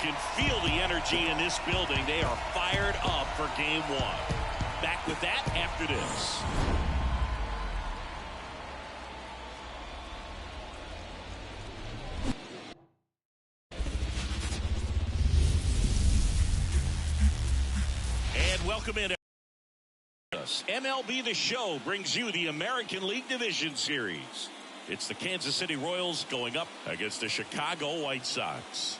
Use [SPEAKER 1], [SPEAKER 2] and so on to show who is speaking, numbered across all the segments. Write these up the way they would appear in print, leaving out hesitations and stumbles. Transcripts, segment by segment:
[SPEAKER 1] can feel the energy in this building. They are fired up for game one. Back with that after this. And welcome in. MLB The Show brings you the American League Division Series. It's the Kansas City Royals going up against the Chicago White Sox.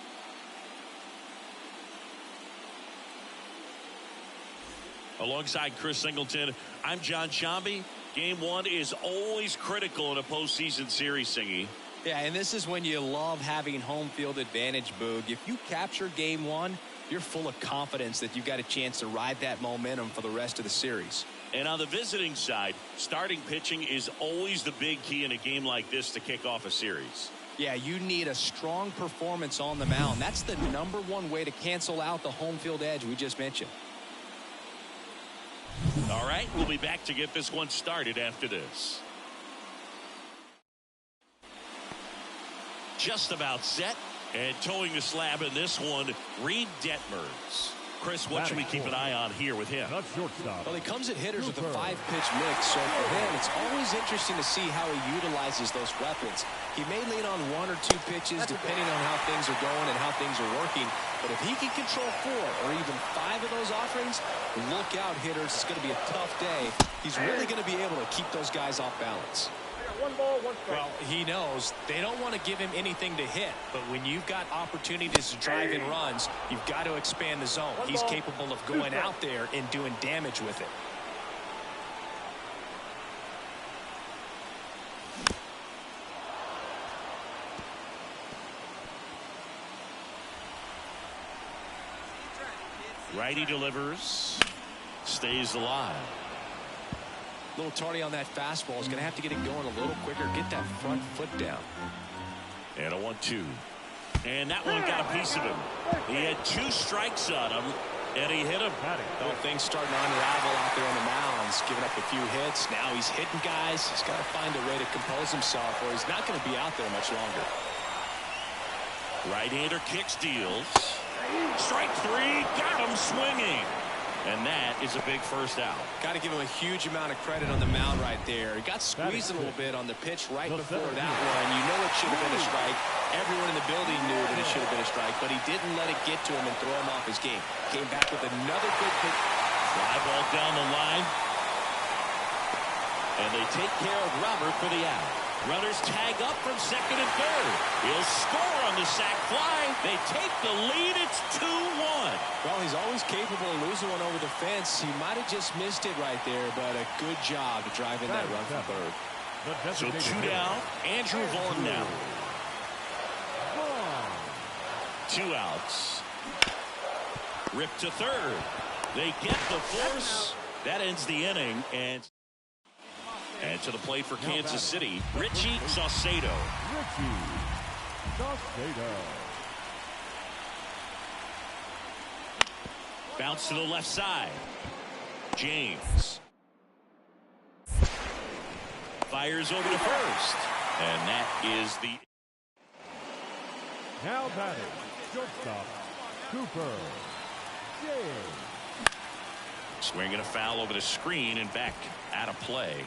[SPEAKER 1] Alongside Chris Singleton, I'm John Chambi. Game one is always critical in a postseason series, Singy.
[SPEAKER 2] Yeah, and this is when you love having home field advantage, Boog. If you capture game one, you're full of confidence that you've got a chance to ride that momentum for the rest of the series.
[SPEAKER 1] And on the visiting side, starting pitching is always the big key in a game like this to kick off a series.
[SPEAKER 2] Yeah, you need a strong performance on the mound. That's the #1 way to cancel out the home field edge we just mentioned.
[SPEAKER 1] All right, we'll be back to get this one started after this. Just about set, and towing the slab in this one, Reed Detmers. Chris, what should we keep an eye on here with him?
[SPEAKER 2] Well, he comes at hitters with a 5-pitch mix, so for him, it's always interesting to see how he utilizes those weapons. He may lean on 1 or 2 pitches, depending on how things are going and how things are working. But if he can control 4 or even 5 of those offerings, look out, hitters. It's going to be a tough day. He's really going to be able to keep those guys off balance.
[SPEAKER 3] 1 ball, 1 strike.
[SPEAKER 2] Well, he knows they don't want to give him anything to hit, but when you've got opportunities to drive in runs, you've got to expand the zone. He's capable of going out there and doing damage with it.
[SPEAKER 1] Righty delivers, stays alive.
[SPEAKER 2] A little tardy on that fastball. Is going to have to get it going a little quicker. Get that front foot down.
[SPEAKER 1] And a 1-2. And that one got a piece of him. He had 2 strikes on him, and he hit him.
[SPEAKER 2] Oh, things starting to unravel out there on the mound. He's giving up a few hits. Now he's hitting guys. He's got to find a way to compose himself, or he's not going to be out there much longer.
[SPEAKER 1] Right-hander kicks, deals. Strike 3, got him swinging. And that is a big first out.
[SPEAKER 2] Got to give him a huge amount of credit on the mound right there. He got squeezed a little bit on the pitch right before that one. You know it should have been a strike. Everyone in the building knew that it should have been a strike, but he didn't let it get to him and throw him off his game. Came back with another good pitch.
[SPEAKER 1] Fly ball down the line. And they take care of Robert for the out. Runners tag up from second and third. He'll score on the sac fly. They take the lead. It's 2-1.
[SPEAKER 2] Well, he's always capable of losing one over the fence. He might have just missed it right there, but a good job to drive in that run from third.
[SPEAKER 1] So 2 down. Andrew Vaughn now. 2 outs. Rip to third. They get the force. That ends the inning. And to the plate for Kansas City, Richie Saucedo. Bounce to the left side. James. Fires over to first. And that is the...
[SPEAKER 4] Now batting, shortstop, Cooper. James.
[SPEAKER 1] Swinging a foul over the screen and back out of play.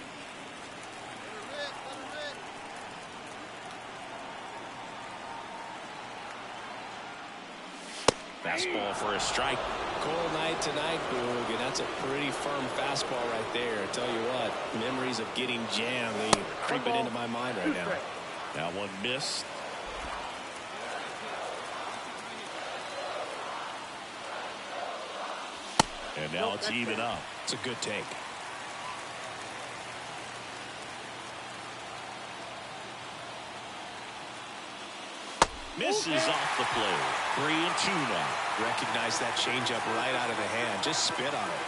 [SPEAKER 1] Fastball for a strike.
[SPEAKER 2] Cold night tonight, Boog, and that's a pretty firm fastball right there. I tell you what, memories of getting jammed, they creep it into my mind right now.
[SPEAKER 1] That one missed. And now it's even up.
[SPEAKER 2] It's a good take.
[SPEAKER 1] Misses off the plate. 3-2 now.
[SPEAKER 2] Recognize that changeup right out of the hand. Just spit on it.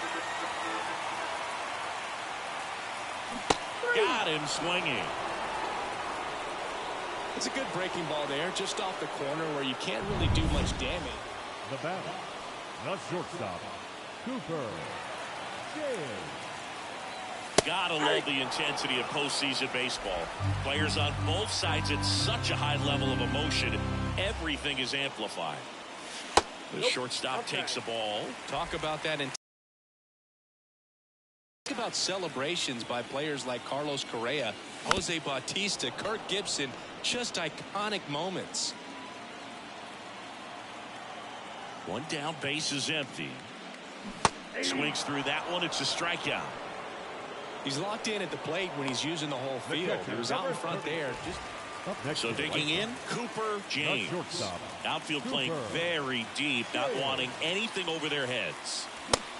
[SPEAKER 1] Got him swinging.
[SPEAKER 2] It's a good breaking ball there, just off the corner where you can't really do much damage.
[SPEAKER 4] The batter, the shortstop, Cooper. James.
[SPEAKER 1] Gotta love the intensity of postseason baseball. Players on both sides at such a high level of emotion. Everything is amplified. The shortstop takes the ball.
[SPEAKER 2] Talk about that. And think about celebrations by players like Carlos Correa, Jose Bautista, Kirk Gibson. Just iconic moments.
[SPEAKER 1] One down, base is empty. Swings through that one. It's a strikeout.
[SPEAKER 2] He's locked in at the plate when he's using the whole field. He was out in front there.
[SPEAKER 1] So digging in, Cooper James. Outfield playing very deep, not wanting anything over their heads.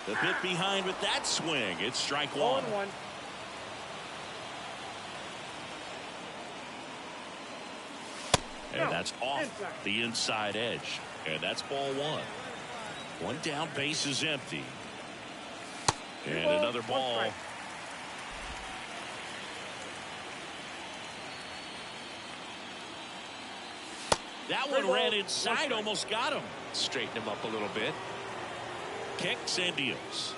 [SPEAKER 1] The bit behind with that swing. It's strike one. And that's off the inside edge. And that's ball one. One down, base is empty. And another ball. That one ran inside, almost got him.
[SPEAKER 2] Straighten him up a little bit.
[SPEAKER 1] Kicks and deals.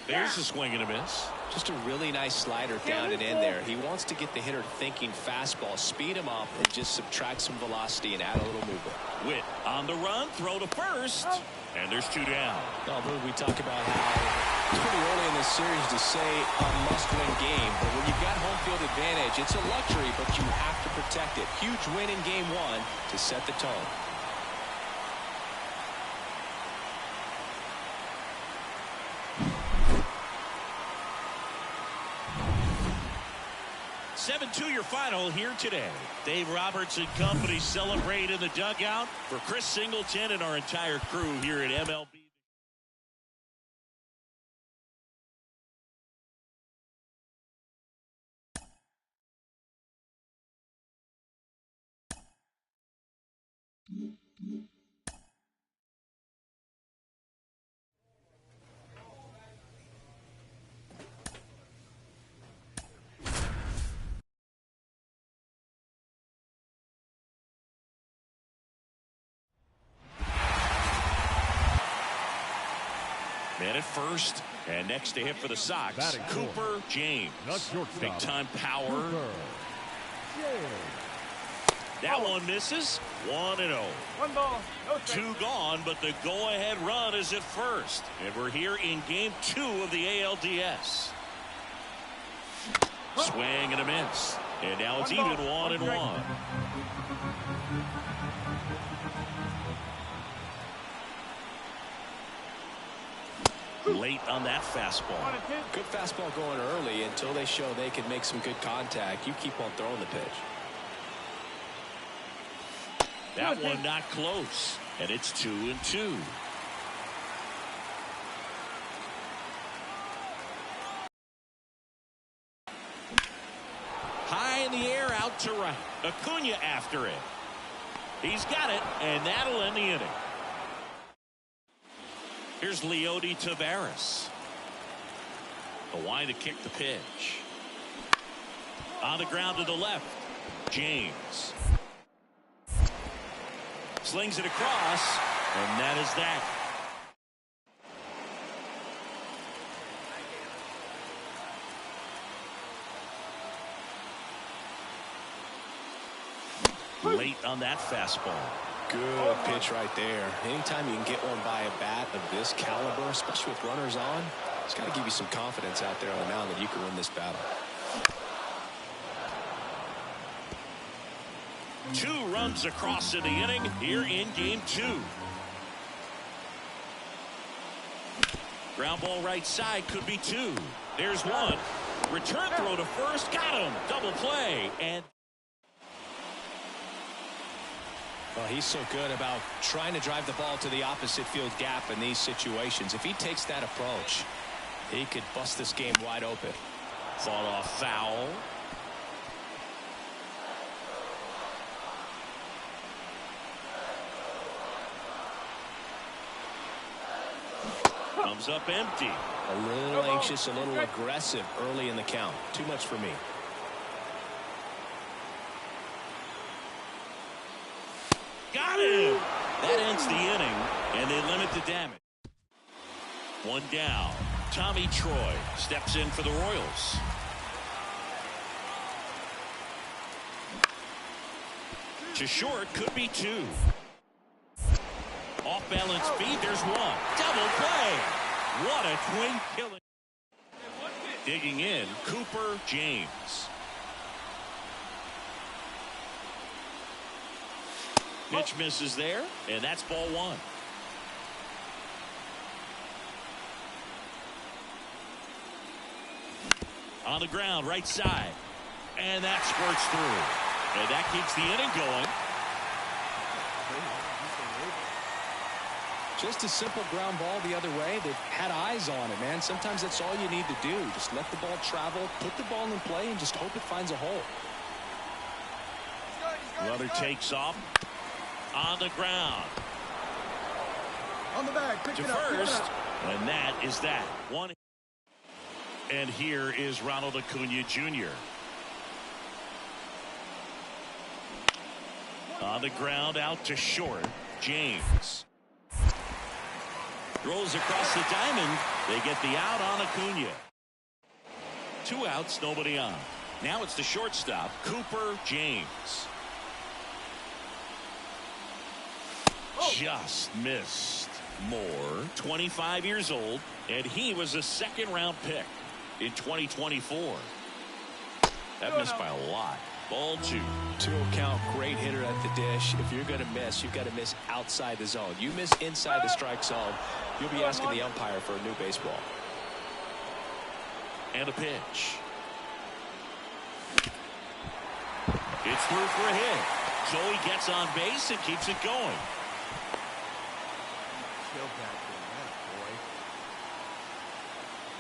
[SPEAKER 1] There's a swing and a miss.
[SPEAKER 2] Just a really nice slider down and in there. He wants to get the hitter thinking fastball, speed him up, and just subtract some velocity and add a little movement.
[SPEAKER 1] Witt on the run, throw to first, and there's two down.
[SPEAKER 2] Well, we talk about how it's pretty early in this series to say a must-win game, but when you've got home field advantage, it's a luxury, but you have to protect it. Huge win in game one to set the tone.
[SPEAKER 1] 7-2 your final here today. Dave Roberts and company celebrate in the dugout. For Chris Singleton and our entire crew here at MLB. Man at first, and next to hit for the Sox,
[SPEAKER 4] Batting
[SPEAKER 1] Cooper James. Big time power. That one misses. 1-0.
[SPEAKER 3] One ball, no strike.
[SPEAKER 1] Two gone, but the go-ahead run is at first. And we're here in game 2 of the ALDS. Swing and a miss. And now it's even 1-1. Late on that fastball.
[SPEAKER 2] Good fastball going early until they show they can make some good contact. You keep on throwing the pitch.
[SPEAKER 1] That one not close, and it's 2-2. High in the air, out to right. Acuna after it. He's got it, and that'll end the inning. Here's Leody Taveras. Hawaii to kick the pitch. On the ground to the left. James. Slings it across, and that is that. Late on that fastball.
[SPEAKER 2] Good pitch right there. Anytime you can get one by a bat of this caliber, especially with runners on, it's got to give you some confidence out there on the mound that you can win this battle.
[SPEAKER 1] 2 runs across in the inning here in game 2. Ground ball right side, could be 2. There's one. Return throw to first, got him. Double play, and
[SPEAKER 2] well, he's so good about trying to drive the ball to the opposite field gap in these situations. If he takes that approach, he could bust this game wide open.
[SPEAKER 1] fought off foul. Comes up empty.
[SPEAKER 2] A little anxious, a little aggressive early in the count. Too much for me.
[SPEAKER 1] Got him. That ends the inning, and they limit the damage. One down. Tommy Troy steps in for the Royals. To short, could be 2. Off-balance feed. There's one. Double play. What a twin killing. Digging in, Cooper James. Pitch misses there, and that's ball one. On the ground, right side. And that squirts through. And that keeps the inning going.
[SPEAKER 2] Just a simple ground ball the other way. They've had eyes on it, man. Sometimes that's all you need to do. Just let the ball travel, put the ball in play, and just hope it finds a hole.
[SPEAKER 1] Runner takes off. On the ground.
[SPEAKER 3] On the bag.
[SPEAKER 1] To first. And that is that. One. And here is Ronald Acuna Jr. On the ground, out to short. James. Throws across the diamond. They get the out on Acuna. 2 outs, nobody on. Now it's the shortstop, Cooper James. Just missed. Moore, 25 years old, and he was a second-round pick in 2024. That missed by a lot. Ball 2.
[SPEAKER 2] 2-0 count, great hitter at the dish. If you're going to miss, you've got to miss outside the zone. You miss inside the strike zone, you'll be asking the umpire for a new baseball.
[SPEAKER 1] And a pitch. It's through for a hit. So he gets on base and keeps it going.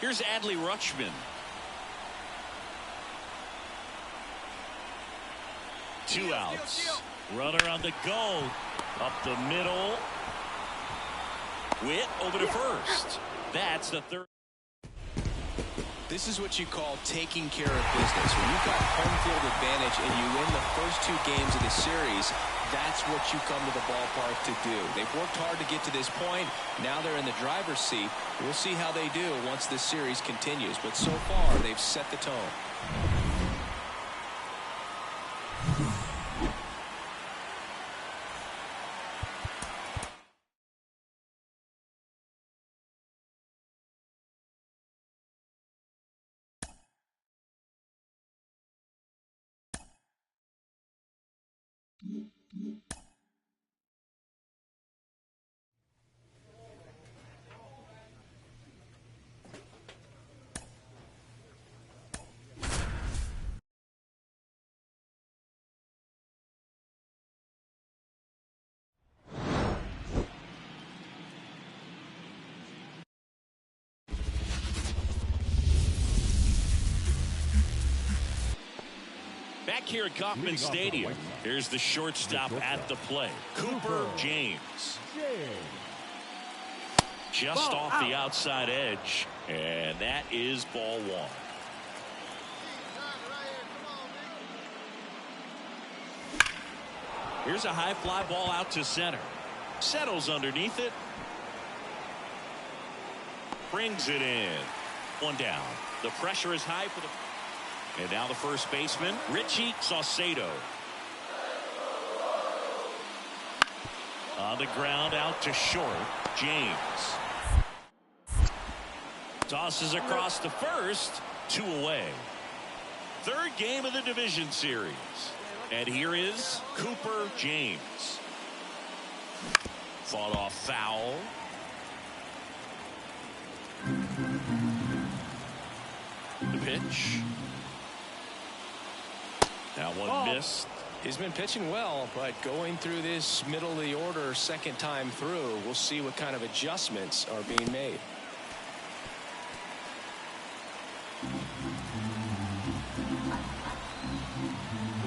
[SPEAKER 1] Here's Adley Rutschman. 2 outs. Runner on the go. Up the middle. Witt over to first. That's the third.
[SPEAKER 2] This is what you call taking care of business. When you've got home field advantage and you win the first 2 games of the series, that's what you come to the ballpark to do. They've worked hard to get to this point. Now they're in the driver's seat. We'll see how they do once this series continues. But so far, they've set the tone.
[SPEAKER 1] Back here at Kauffman Stadium, here's the shortstop at the plate, Cooper James. Just off the outside edge, and that is ball 1. Here's a high fly ball out to center. Settles underneath it. Brings it in. 1 down. The pressure is high for the... And now the first baseman, Richie Saucedo. On the ground, out to short, James. Tosses across to first, 2 away. 3rd game of the division series. And here is Cooper James. Fought off foul. The pitch. That one missed.
[SPEAKER 2] He's been pitching well, but going through this middle of the order 2nd time through, we'll see what kind of adjustments are being made.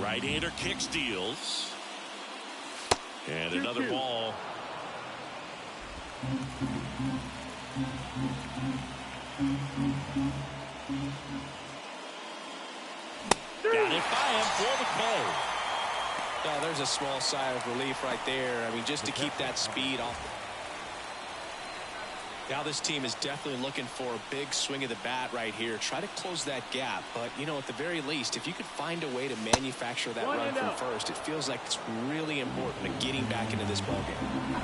[SPEAKER 1] Right-hander kick steals. And another ball. Got it by him for the play.
[SPEAKER 2] Oh, there's a small sigh of relief right there. I mean, just to keep that speed off. Now this team is definitely looking for a big swing of the bat right here. Try to close that gap. But, you know, at the very least, if you could find a way to manufacture that run from first, it feels like it's really important to getting back into this ballgame.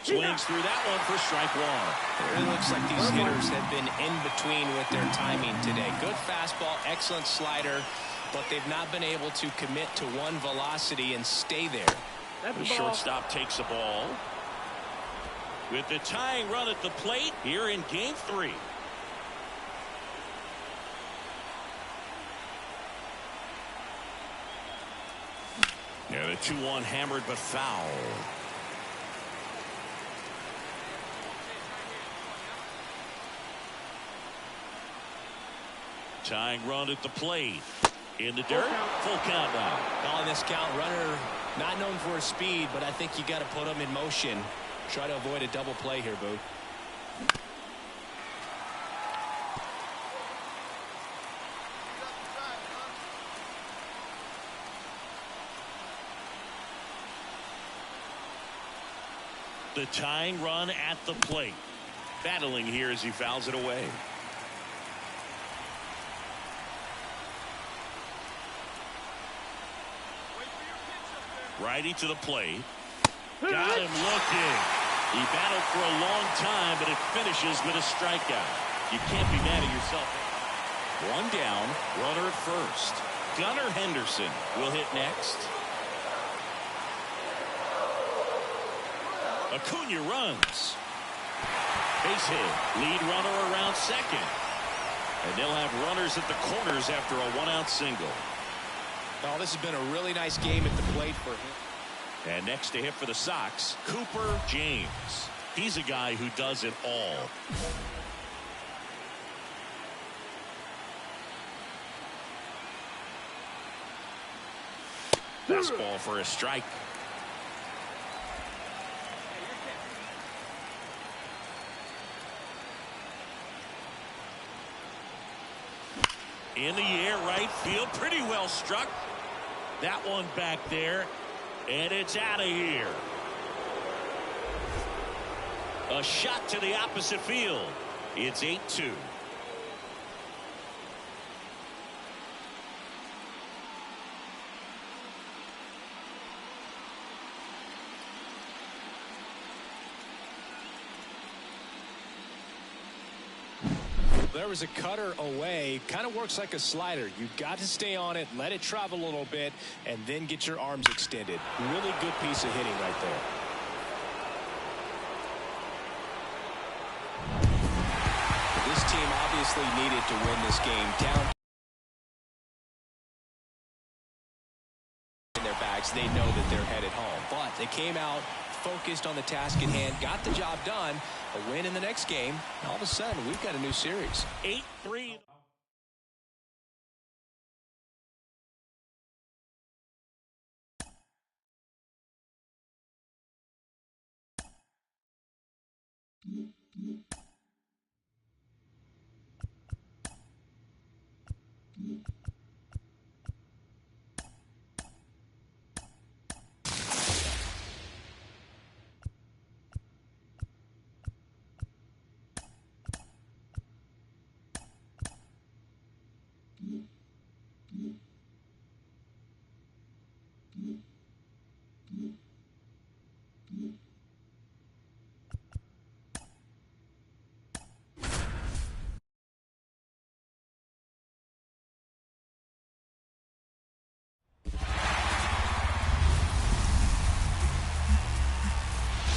[SPEAKER 1] Swings through that one for strike one.
[SPEAKER 2] It really looks like these hitters have been in between with their timing today. Good fastball, excellent slider, but they've not been able to commit to one velocity and stay there.
[SPEAKER 1] The shortstop takes the ball. With the tying run at the plate here in game 3. Yeah, the 2-1 hammered but foul. Tying run at the plate. In the dirt. Full count now.
[SPEAKER 2] Calling this count. Runner not known for his speed, but I think you got to put him in motion. Try to avoid a double play here, Boo.
[SPEAKER 1] The tying run at the plate. Battling here as he fouls it away. Righty to the plate. Got him looking. He battled for a long time, but it finishes with a strikeout. You can't be mad at yourself. One down, runner at first. Gunnar Henderson will hit next. Acuna runs. Base hit. Lead runner around second. And they'll have runners at the corners after a 1-out single.
[SPEAKER 2] Oh, this has been a really nice game at the plate for him.
[SPEAKER 1] And next to hit for the Sox, Cooper James. He's a guy who does it all. Fastball for a strike. In the air, right field, pretty well struck. That one back there, and it's out of here. A shot to the opposite field. It's 8-2.
[SPEAKER 2] There was a cutter away. Kind of works like a slider. You've got to stay on it, let it travel a little bit, and then get your arms extended. Really good piece of hitting right there. This team obviously needed to win this game. Down in their bags, they know that they're headed home. But they came out focused on the task at hand, got the job done. A win in the next game. All of a sudden, we've got a new series.
[SPEAKER 1] 8-3.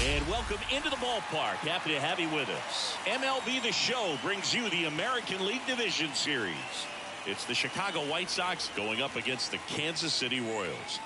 [SPEAKER 1] And welcome into the ballpark. Happy to have you with us. MLB The Show brings you the American League Division Series. It's the Chicago White Sox going up against the Kansas City Royals.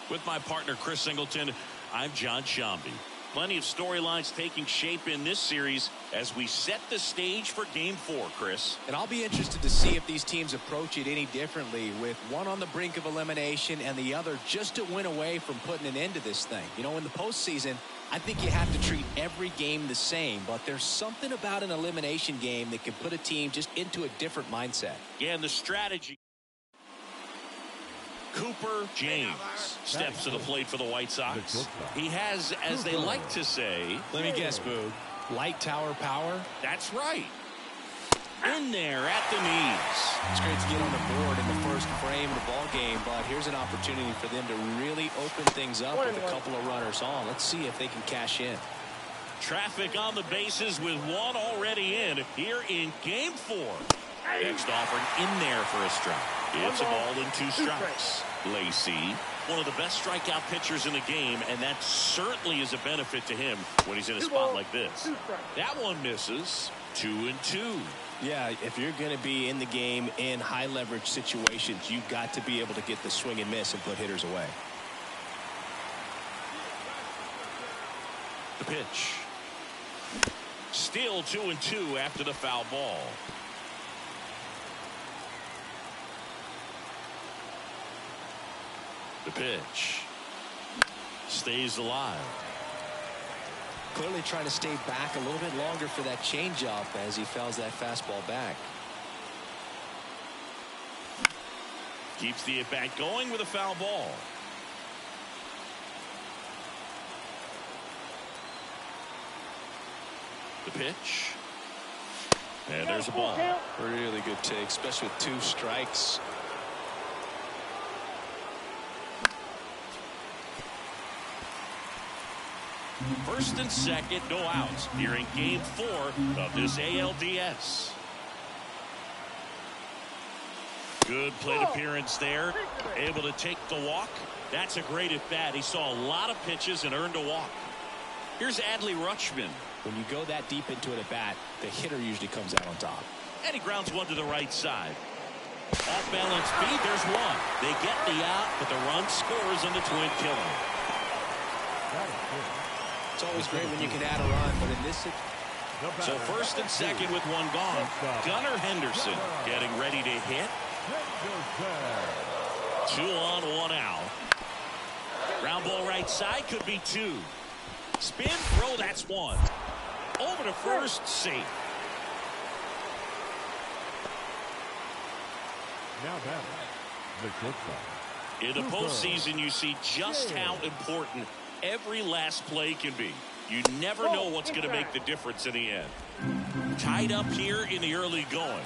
[SPEAKER 1] With my partner Chris Singleton, I'm John Shambi. Plenty of storylines taking shape in this series as we set the stage for Game 4, Chris.
[SPEAKER 2] And I'll be interested to see if these teams approach it any differently, with one on the brink of elimination and the other just a win away from putting an end to this thing. You know, in the postseason, I think you have to treat every game the same, but there's something about an elimination game that can put a team just into a different mindset.
[SPEAKER 1] Yeah, and the strategy. Cooper James steps to the plate for the White Sox. He has, as they like to say,
[SPEAKER 2] let me guess, Boog, light tower power?
[SPEAKER 1] That's right. In there at the knees.
[SPEAKER 2] It's great to get on the board in the first frame of the ball game, but here's an opportunity for them to really open things up with a couple of runners on. Let's see if they can cash in.
[SPEAKER 1] Traffic on the bases with one already in here in game 4. Next offering in there for a strike. It's a ball and 2 strikes. Lacey, one of the best strikeout pitchers in the game, and that certainly is a benefit to him when he's in a spot like this. That one misses. 2-2.
[SPEAKER 2] Yeah, if you're going to be in the game in high leverage situations, you've got to be able to get the swing and miss and put hitters away.
[SPEAKER 1] The pitch. Still 2-2 after the foul ball. The pitch. Stays alive.
[SPEAKER 2] Clearly trying to stay back a little bit longer for that changeup as he fouls that fastball back.
[SPEAKER 1] Keeps the at-bat going with a foul ball. The pitch. And there's a ball.
[SPEAKER 2] Really good take, especially with 2 strikes.
[SPEAKER 1] First and second, no outs here in game 4 of this ALDS. Good plate appearance there. Able to take the walk. That's a great at bat. He saw a lot of pitches and earned a walk. Here's Adley Rutschman.
[SPEAKER 2] When you go that deep into an at bat, the hitter usually comes out on top.
[SPEAKER 1] And he grounds one to the right side. Off balance speed, there's one. They get the out, but the run scores on the twin killer.
[SPEAKER 2] It's always great when you can add a run, but in this
[SPEAKER 1] so first and second with one gone. Gunnar Henderson getting ready to hit. 2 on, 1 out. Ground ball right side, could be 2. Spin throw, that's 1. Over to first, safe.
[SPEAKER 4] Now batting, the shortstop.
[SPEAKER 1] In the postseason, you see just how important every last play can be. You never know what's going to make the difference in the end. Tied up here in the early going.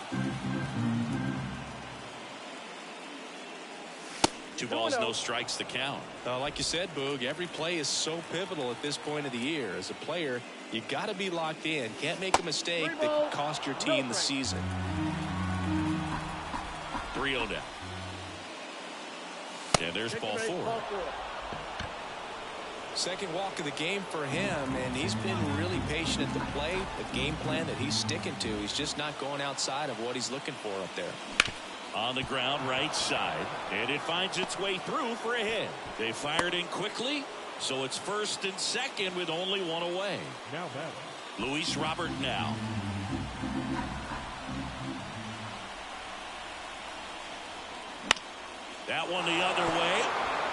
[SPEAKER 1] 2 balls, no strikes to count.
[SPEAKER 2] Like you said, Boog, every play is so pivotal at this point of the year. As a player, you got to be locked in. Can't make a mistake that could cost your team the season.
[SPEAKER 1] 3-0 down. And there's ball 4.
[SPEAKER 2] Second walk of the game for him, and he's been really patient at the plate. A game plan that he's sticking to. He's just not going outside of what he's looking for up there.
[SPEAKER 1] On the ground, right side, and it finds its way through for a hit. They fired in quickly, so it's first and second with only 1 away.
[SPEAKER 4] Now batting,
[SPEAKER 1] Luis Robert now. That one the other way.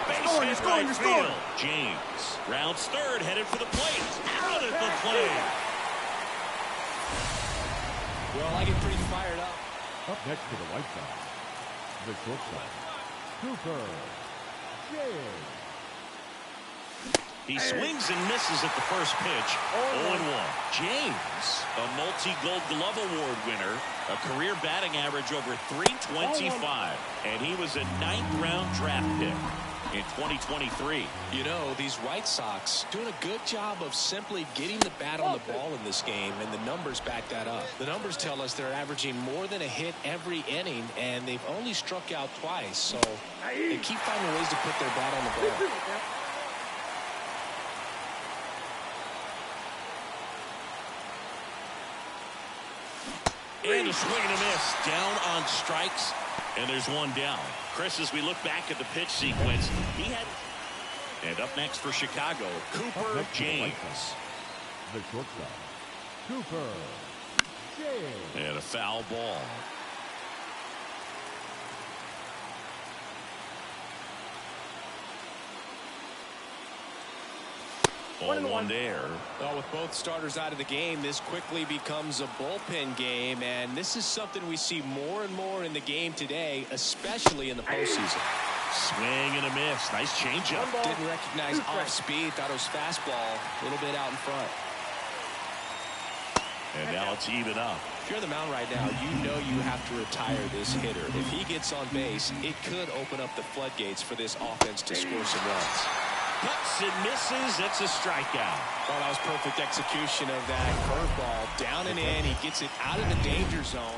[SPEAKER 1] Base hit right field. James rounds third, headed for the plate. Out at the plate.
[SPEAKER 2] Well, I get pretty fired up.
[SPEAKER 4] up next to the White Sox, the shortstop, Cooper James.
[SPEAKER 1] He swings and misses at the first pitch. 0-1. James, a multi-Gold Glove Award winner, a career batting average over .325, and he was a 9th-round draft pick in 2023.
[SPEAKER 2] You know, these White Sox doing a good job of simply getting the bat on the ball in this game, and the numbers back that up. The numbers tell us they're averaging more than a hit every inning, and they've only struck out twice, so they keep finding ways to put their bat on the ball.
[SPEAKER 1] And a swing and a miss. Down on strikes. And there's one down. Chris, as we look back at the pitch sequence, he had... And up next for Chicago, Cooper James.
[SPEAKER 4] The shortstop, Cooper James.
[SPEAKER 1] And a foul ball. One there.
[SPEAKER 2] Well, with both starters out of the game, this quickly becomes a bullpen game, and this is something we see more and more in the game today, especially in the postseason.
[SPEAKER 1] Swing and a miss. Nice changeup.
[SPEAKER 2] Didn't recognize off speed. Thought it was fastball. A little bit out in front.
[SPEAKER 1] And now it's even up.
[SPEAKER 2] If you're on the mound right now, you know you have to retire this hitter. If he gets on base, it could open up the floodgates for this offense to score some runs.
[SPEAKER 1] Cuts and misses. It's a strikeout.
[SPEAKER 2] Oh, that was perfect execution of that curveball. Down and in. He gets it out of the danger zone.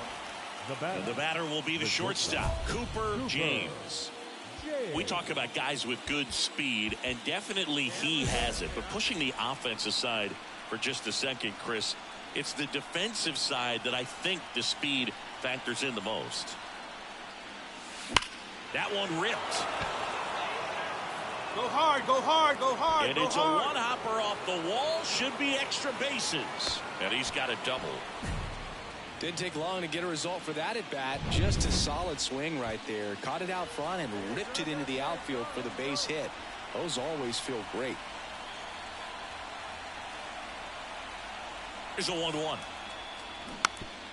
[SPEAKER 1] The batter will be the shortstop, Cooper James. We talk about guys with good speed, and definitely he has it. But pushing the offense aside for just a second, Chris, it's the defensive side that I think the speed factors in the most. That one ripped.
[SPEAKER 3] Go hard, go hard, go hard.
[SPEAKER 1] And it's a one-hopper off the wall. Should be extra bases. And he's got a double.
[SPEAKER 2] Didn't take long to get a result for that at bat. Just a solid swing right there. Caught it out front and ripped it into the outfield for the base hit. Those always feel great.
[SPEAKER 1] Here's a 1-1.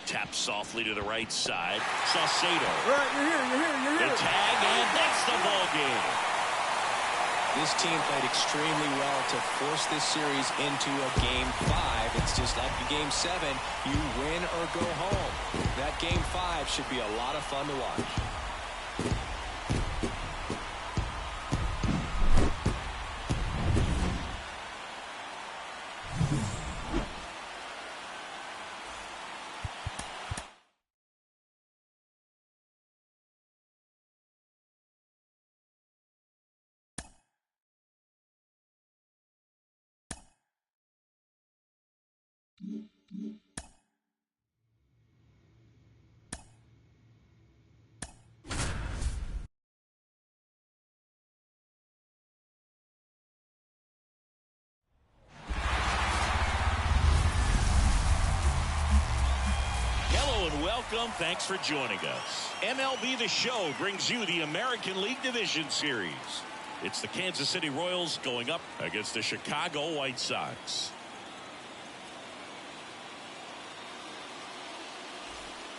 [SPEAKER 1] Tap softly to the right side. Saucedo.
[SPEAKER 3] All right, you're here.
[SPEAKER 1] The tag, and that's the ball game.
[SPEAKER 2] This team played extremely well to force this series into a Game 5. It's just like the Game 7. You win or go home. That Game 5 should be a lot of fun to watch.
[SPEAKER 1] Welcome. Thanks for joining us. MLB The Show brings you the American League Division Series. It's the Kansas City Royals going up against the Chicago White Sox.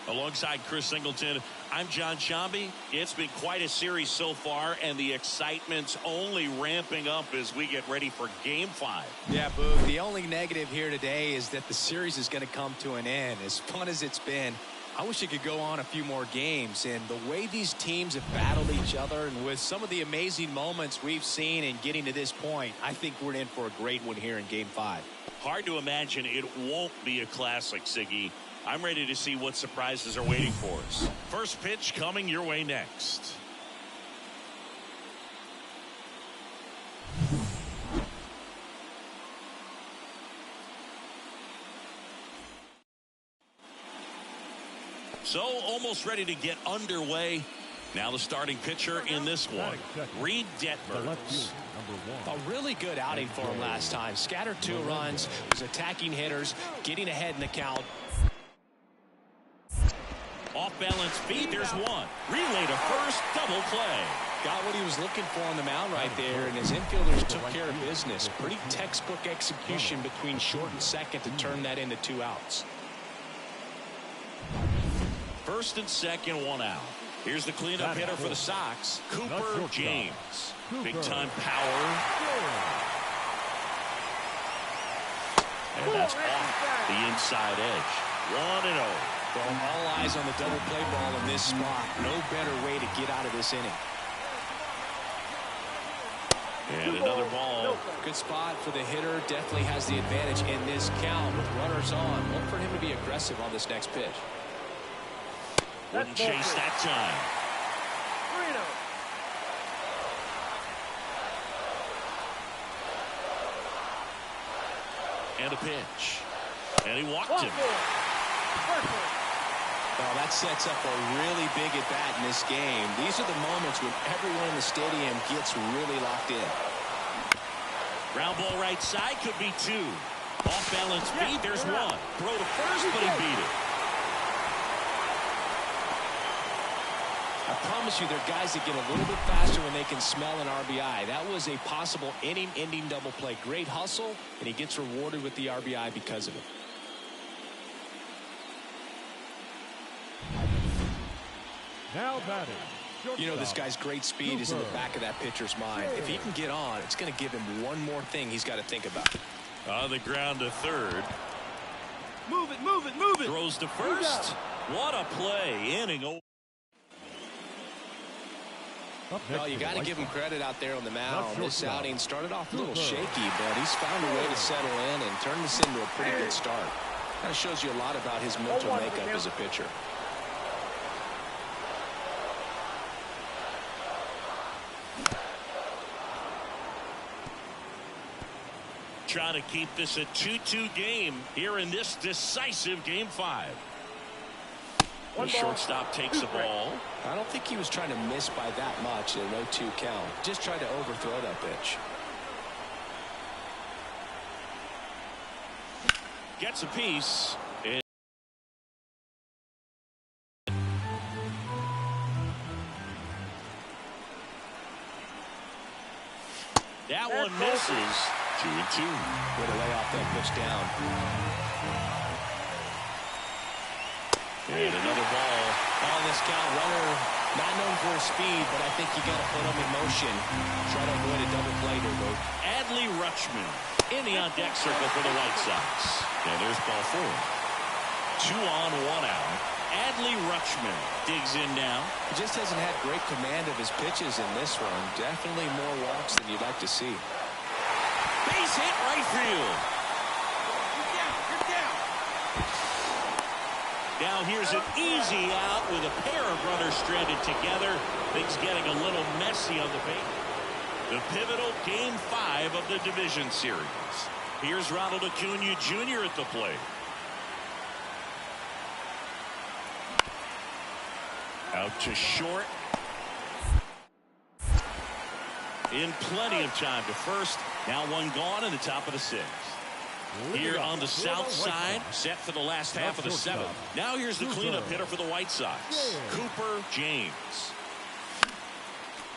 [SPEAKER 1] Alongside Chris Singleton, I'm John Shambi. It's been quite a series so far, and the excitement's only ramping up as we get ready for Game 5.
[SPEAKER 2] Yeah, Boog, the only negative here today is that the series is going to come to an end. As fun as it's been, I wish it could go on a few more games. And the way these teams have battled each other, and with some of the amazing moments we've seen in getting to this point, I think we're in for a great one here in Game 5.
[SPEAKER 1] Hard to imagine it won't be a classic, Siggy. I'm ready to see what surprises are waiting for us. First pitch coming your way next. So almost ready to get underway. Now the starting pitcher in this one, Reed Detmers.
[SPEAKER 2] A really good outing for him last time. Scattered 2 runs, was attacking hitters, getting ahead in the count.
[SPEAKER 1] Off balance feed, there's one. Relay to first, double play.
[SPEAKER 2] Got what he was looking for on the mound right there, and his infielders took care of business. Pretty textbook execution between short and second to turn that into 2 outs.
[SPEAKER 1] First and second, 1 out. Here's the cleanup hitter for the Sox, Cooper James. Big time power. And that's off the inside edge. 1-0.
[SPEAKER 2] Well, all eyes on the double play ball in this spot. No better way to get out of this inning.
[SPEAKER 1] And another ball.
[SPEAKER 2] Good spot for the hitter. Definitely has the advantage in this count with runners on. Look for him to be aggressive on this next pitch.
[SPEAKER 1] Wouldn't chase that time. 3-0. And a pitch. And he walked him.
[SPEAKER 2] Well, that sets up a really big at-bat in this game. These are the moments when everyone in the stadium gets really locked in.
[SPEAKER 1] Ground ball right side, could be 2. Off balance feed, there's 1. Throw to first, but he beat it.
[SPEAKER 2] I promise you, there are guys that get a little bit faster when they can smell an RBI. That was a possible inning-ending double play. Great hustle, and he gets rewarded with the RBI because of it.
[SPEAKER 4] Now batting.
[SPEAKER 2] You know, this guy's great speed is in the back of that pitcher's mind. If he can get on, it's going to give him one more thing he's got to think about.
[SPEAKER 1] On the ground to third.
[SPEAKER 3] Move it, move it, move it.
[SPEAKER 1] Throws to first. What a play. Inning.
[SPEAKER 2] Well, you got to give him credit out there on the mound. This outing started off a little shaky, but he's found a way to settle in and turn this into a pretty good start. Kind of shows you a lot about his mental makeup as a pitcher.
[SPEAKER 1] Trying to keep this a 2-2 game here in this decisive Game 5. The shortstop takes the ball.
[SPEAKER 2] I don't think he was trying to miss by that much in a 0-2 count. Just tried to overthrow that pitch.
[SPEAKER 1] Gets a piece. That one misses. 2-2.
[SPEAKER 2] Way to lay off that pitch down.
[SPEAKER 1] And another ball.
[SPEAKER 2] On this count, runner not known for his speed, but I think you got to put him in motion. Try to avoid a double play here, Luke.
[SPEAKER 1] Adley Rutschman in the on-deck circle for the White Sox. And there's ball 4. 2 on, 1 out. Adley Rutschman digs in now.
[SPEAKER 2] He just hasn't had great command of his pitches in this one. Definitely more walks than you'd like to see.
[SPEAKER 1] Base hit right field.
[SPEAKER 3] Get down.
[SPEAKER 1] Now here's an easy out with a pair of runners stranded together. Things getting a little messy on the base. The pivotal Game 5 of the division series. Here's Ronald Acuna Jr. at the plate. Out to short. In plenty of time to first. Now one gone in the top of the 6th. Here on the south side, set for the last half of the 7th. Now here's the cleanup hitter for the White Sox, Cooper James.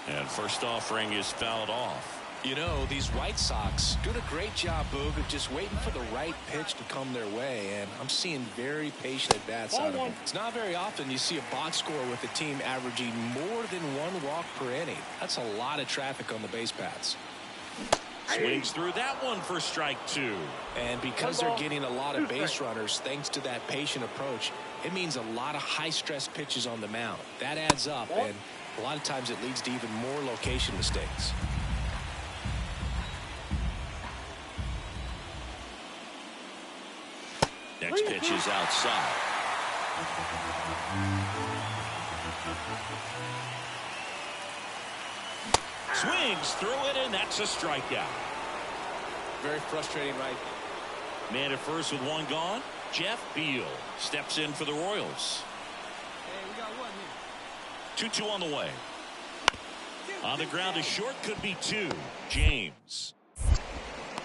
[SPEAKER 1] And first offering is fouled off.
[SPEAKER 2] You know, these White Sox doing a great job, Boog, of just waiting for the right pitch to come their way, and I'm seeing very patient at-bats out of them. It's not very often you see a box score with a team averaging more than 1 walk per inning. That's a lot of traffic on the base paths.
[SPEAKER 1] Swings through that one for strike 2.
[SPEAKER 2] And because they're getting a lot of base runners thanks to that patient approach, it means a lot of high-stress pitches on the mound. That adds up, and a lot of times it leads to even more location mistakes.
[SPEAKER 1] Next pitch is outside. Swings through it, and that's a strikeout.
[SPEAKER 2] Very frustrating, right?
[SPEAKER 1] Man at first with 1 gone. Jeff Beal steps in for the Royals.
[SPEAKER 3] Hey, we got 1 here.
[SPEAKER 1] 2-2 on the way. On the ground to short, could be 2. James.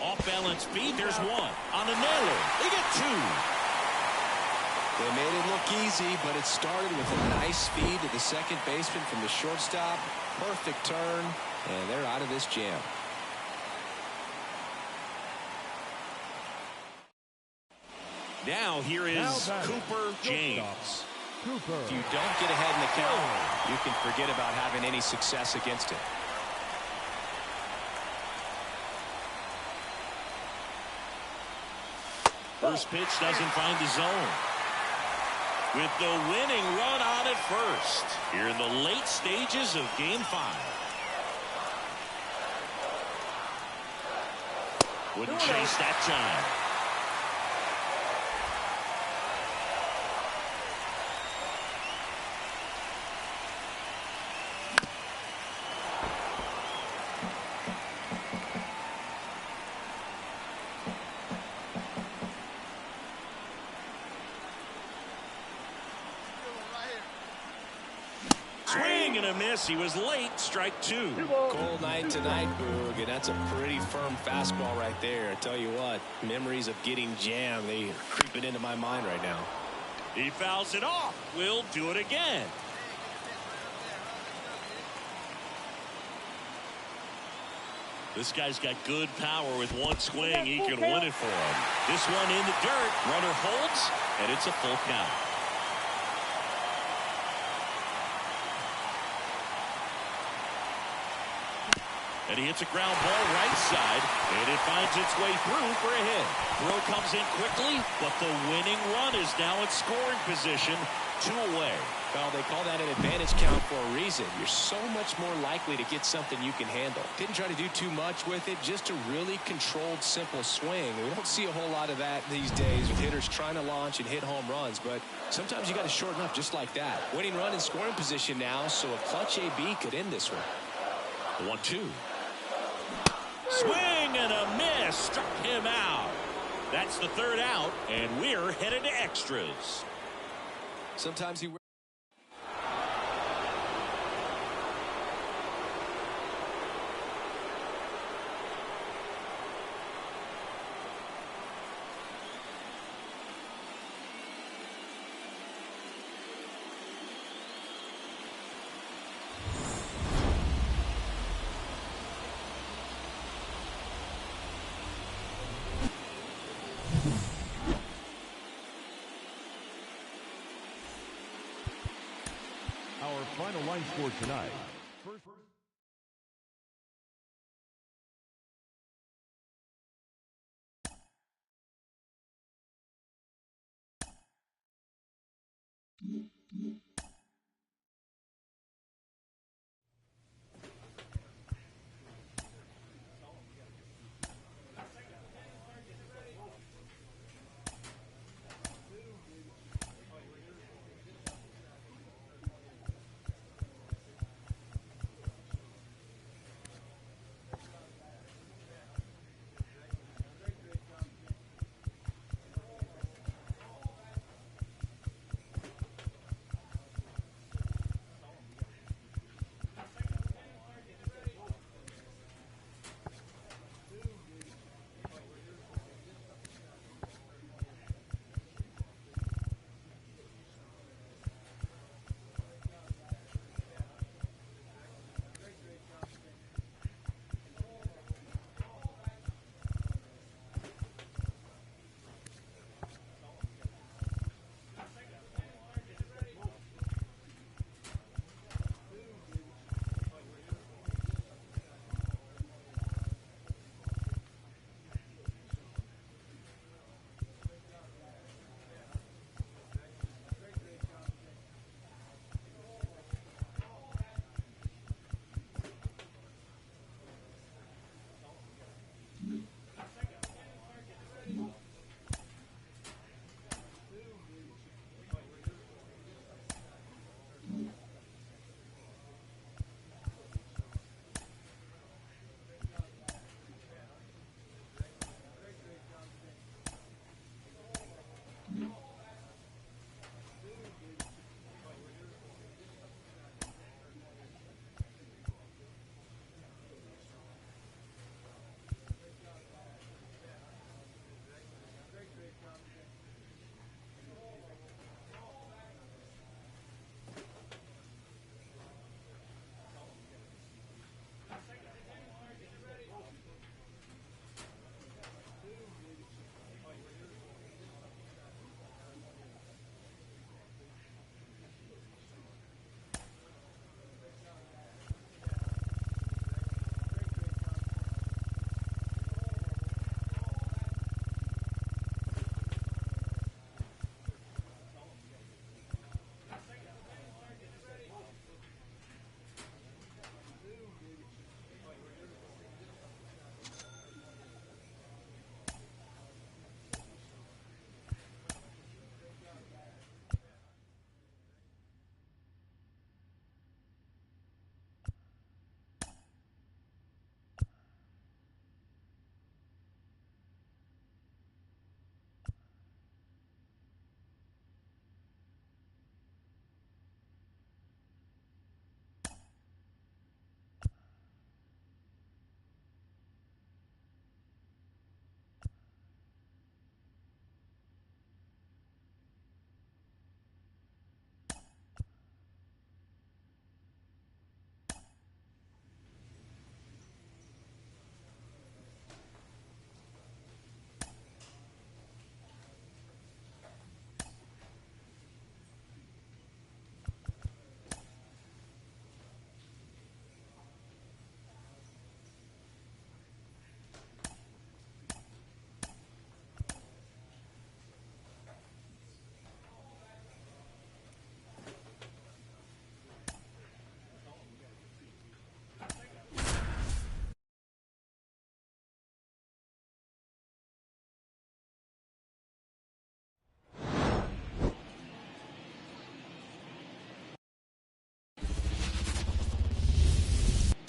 [SPEAKER 1] Off balance beat, there's 1. On the nailer, they get 2.
[SPEAKER 2] They made it look easy, but it started with a nice feed to the second baseman from the shortstop. Perfect turn, and they're out of this jam.
[SPEAKER 1] Now here is Cooper James.
[SPEAKER 2] If you don't get ahead in the count, you can forget about having any success against it.
[SPEAKER 1] First pitch doesn't find the zone. With the winning run on at first. Here in the late stages of Game 5. Wouldn't chase that time. Swing and a miss. He was late. Strike 2.
[SPEAKER 2] Cold night tonight, Boog, and that's a pretty firm fastball right there. I tell you what, memories of getting jammed, they are creeping into my mind right now.
[SPEAKER 1] He fouls it off. We'll do it again. This guy's got good power. With 1 swing, he can win it for him. This one in the dirt. Runner holds, and it's a full count. And he hits a ground ball right side, and it finds its way through for a hit. Throw comes in quickly, but the winning run is now in scoring position, 2 away.
[SPEAKER 2] Well, they call that an advantage count for a reason. You're so much more likely to get something you can handle. Didn't try to do too much with it, just a really controlled, simple swing. We don't see a whole lot of that these days with hitters trying to launch and hit home runs, but sometimes you got to shorten up just like that. Winning run in scoring position now, so a clutch AB could end this one.
[SPEAKER 1] 1-2. Swing and a miss. Struck him out. That's the 3rd out, and we're headed to extras.
[SPEAKER 2] Sometimes he...
[SPEAKER 4] Our final line score tonight. First.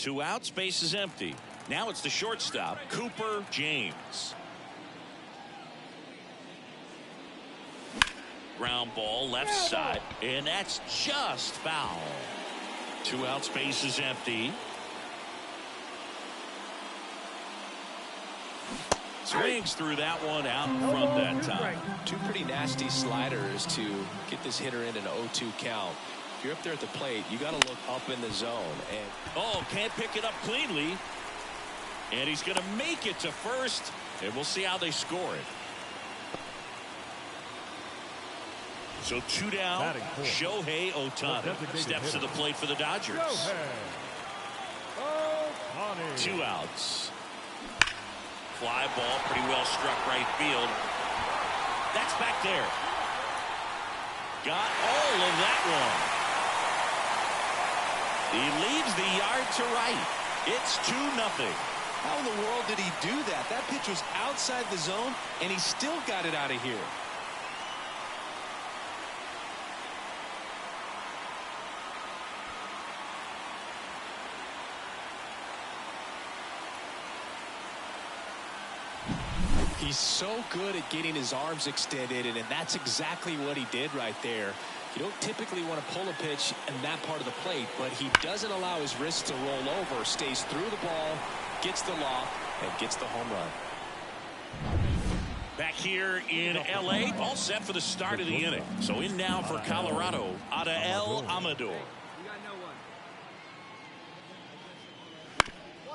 [SPEAKER 1] 2 outs, bases empty. Now it's the shortstop, Cooper James. Ground ball left side, and that's just foul. 2 outs, bases empty. Swings through that one out in front that time.
[SPEAKER 2] 2 pretty nasty sliders to get this hitter in an 0-2 count. If you're up there at the plate, you got to look up in the zone. And
[SPEAKER 1] can't pick it up cleanly. And he's going to make it to first. And we'll see how they score it. So 2 down. Shohei Ohtani steps to the plate for the Dodgers. 2 outs. Fly ball, pretty well struck right field. That's back there. Got all of that one. He leaves the yard to right. It's 2-0.
[SPEAKER 2] How in the world did he do that? That pitch was outside the zone, and he still got it out of here. He's so good at getting his arms extended, and that's exactly what he did right there. You don't typically want to pull a pitch in that part of the plate, but he doesn't allow his wrists to roll over, stays through the ball, gets the loft, and gets the home run.
[SPEAKER 1] Back here in L.A., all set for the start of the inning. So in now for Colorado, Adael Amador.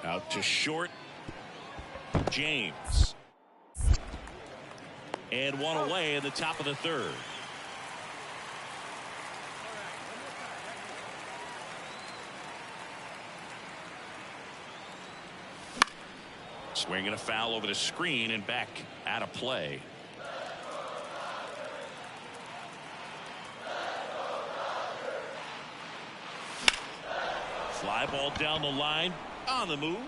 [SPEAKER 1] Out to short, James. And 1 away in the top of the 3rd. Swinging a foul over the screen and back out of play. Fly ball down the line, on the move.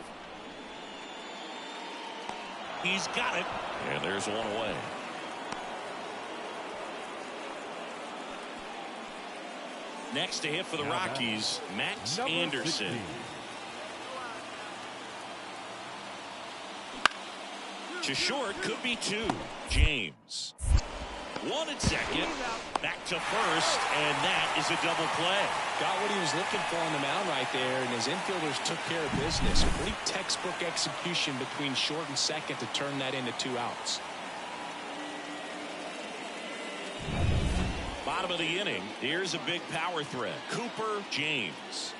[SPEAKER 1] He's got it. And there's 1 away. Next to hit for the Rockies, Max Anderson. To short, could be 2. James. 1 at second. Back to first, and that is a double play.
[SPEAKER 2] Got what he was looking for on the mound right there, and his infielders took care of business. Pretty textbook execution between short and second to turn that into 2 outs.
[SPEAKER 1] Bottom of the inning, here's a big power threat. Cooper James.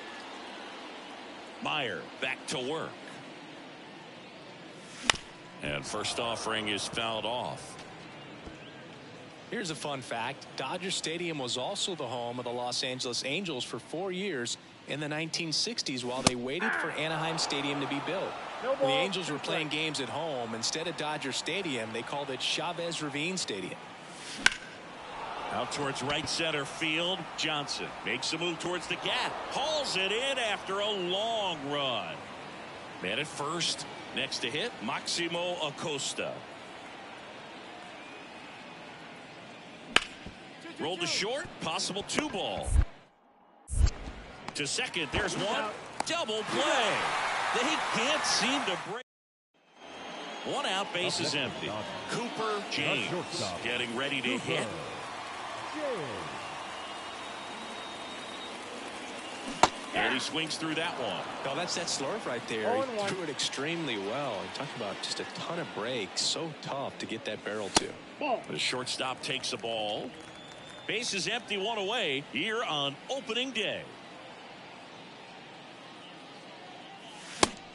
[SPEAKER 1] Meyer back to work. And first offering is fouled off.
[SPEAKER 2] Here's a fun fact. Dodger Stadium was also the home of the Los Angeles Angels for 4 years in the 1960s while they waited for Anaheim Stadium to be built. When the Angels were playing games at home, instead of Dodger Stadium, they called it Chavez Ravine Stadium.
[SPEAKER 1] Out towards right center field. Johnson makes a move towards the gap. Hauls it in after a long run. Man at first. Next to hit, Maximo Acosta. Rolled to short, possible 2 ball. To second, there's 1. Double play. They can't seem to break. 1 out, base is empty. Cooper James getting ready to hit. And he swings through that one.
[SPEAKER 2] Oh, that's that slurve right there. He threw it extremely well. You talk about just a ton of breaks. So tough to get that barrel to.
[SPEAKER 1] The shortstop takes the ball. Base is empty, 1 away here on opening day.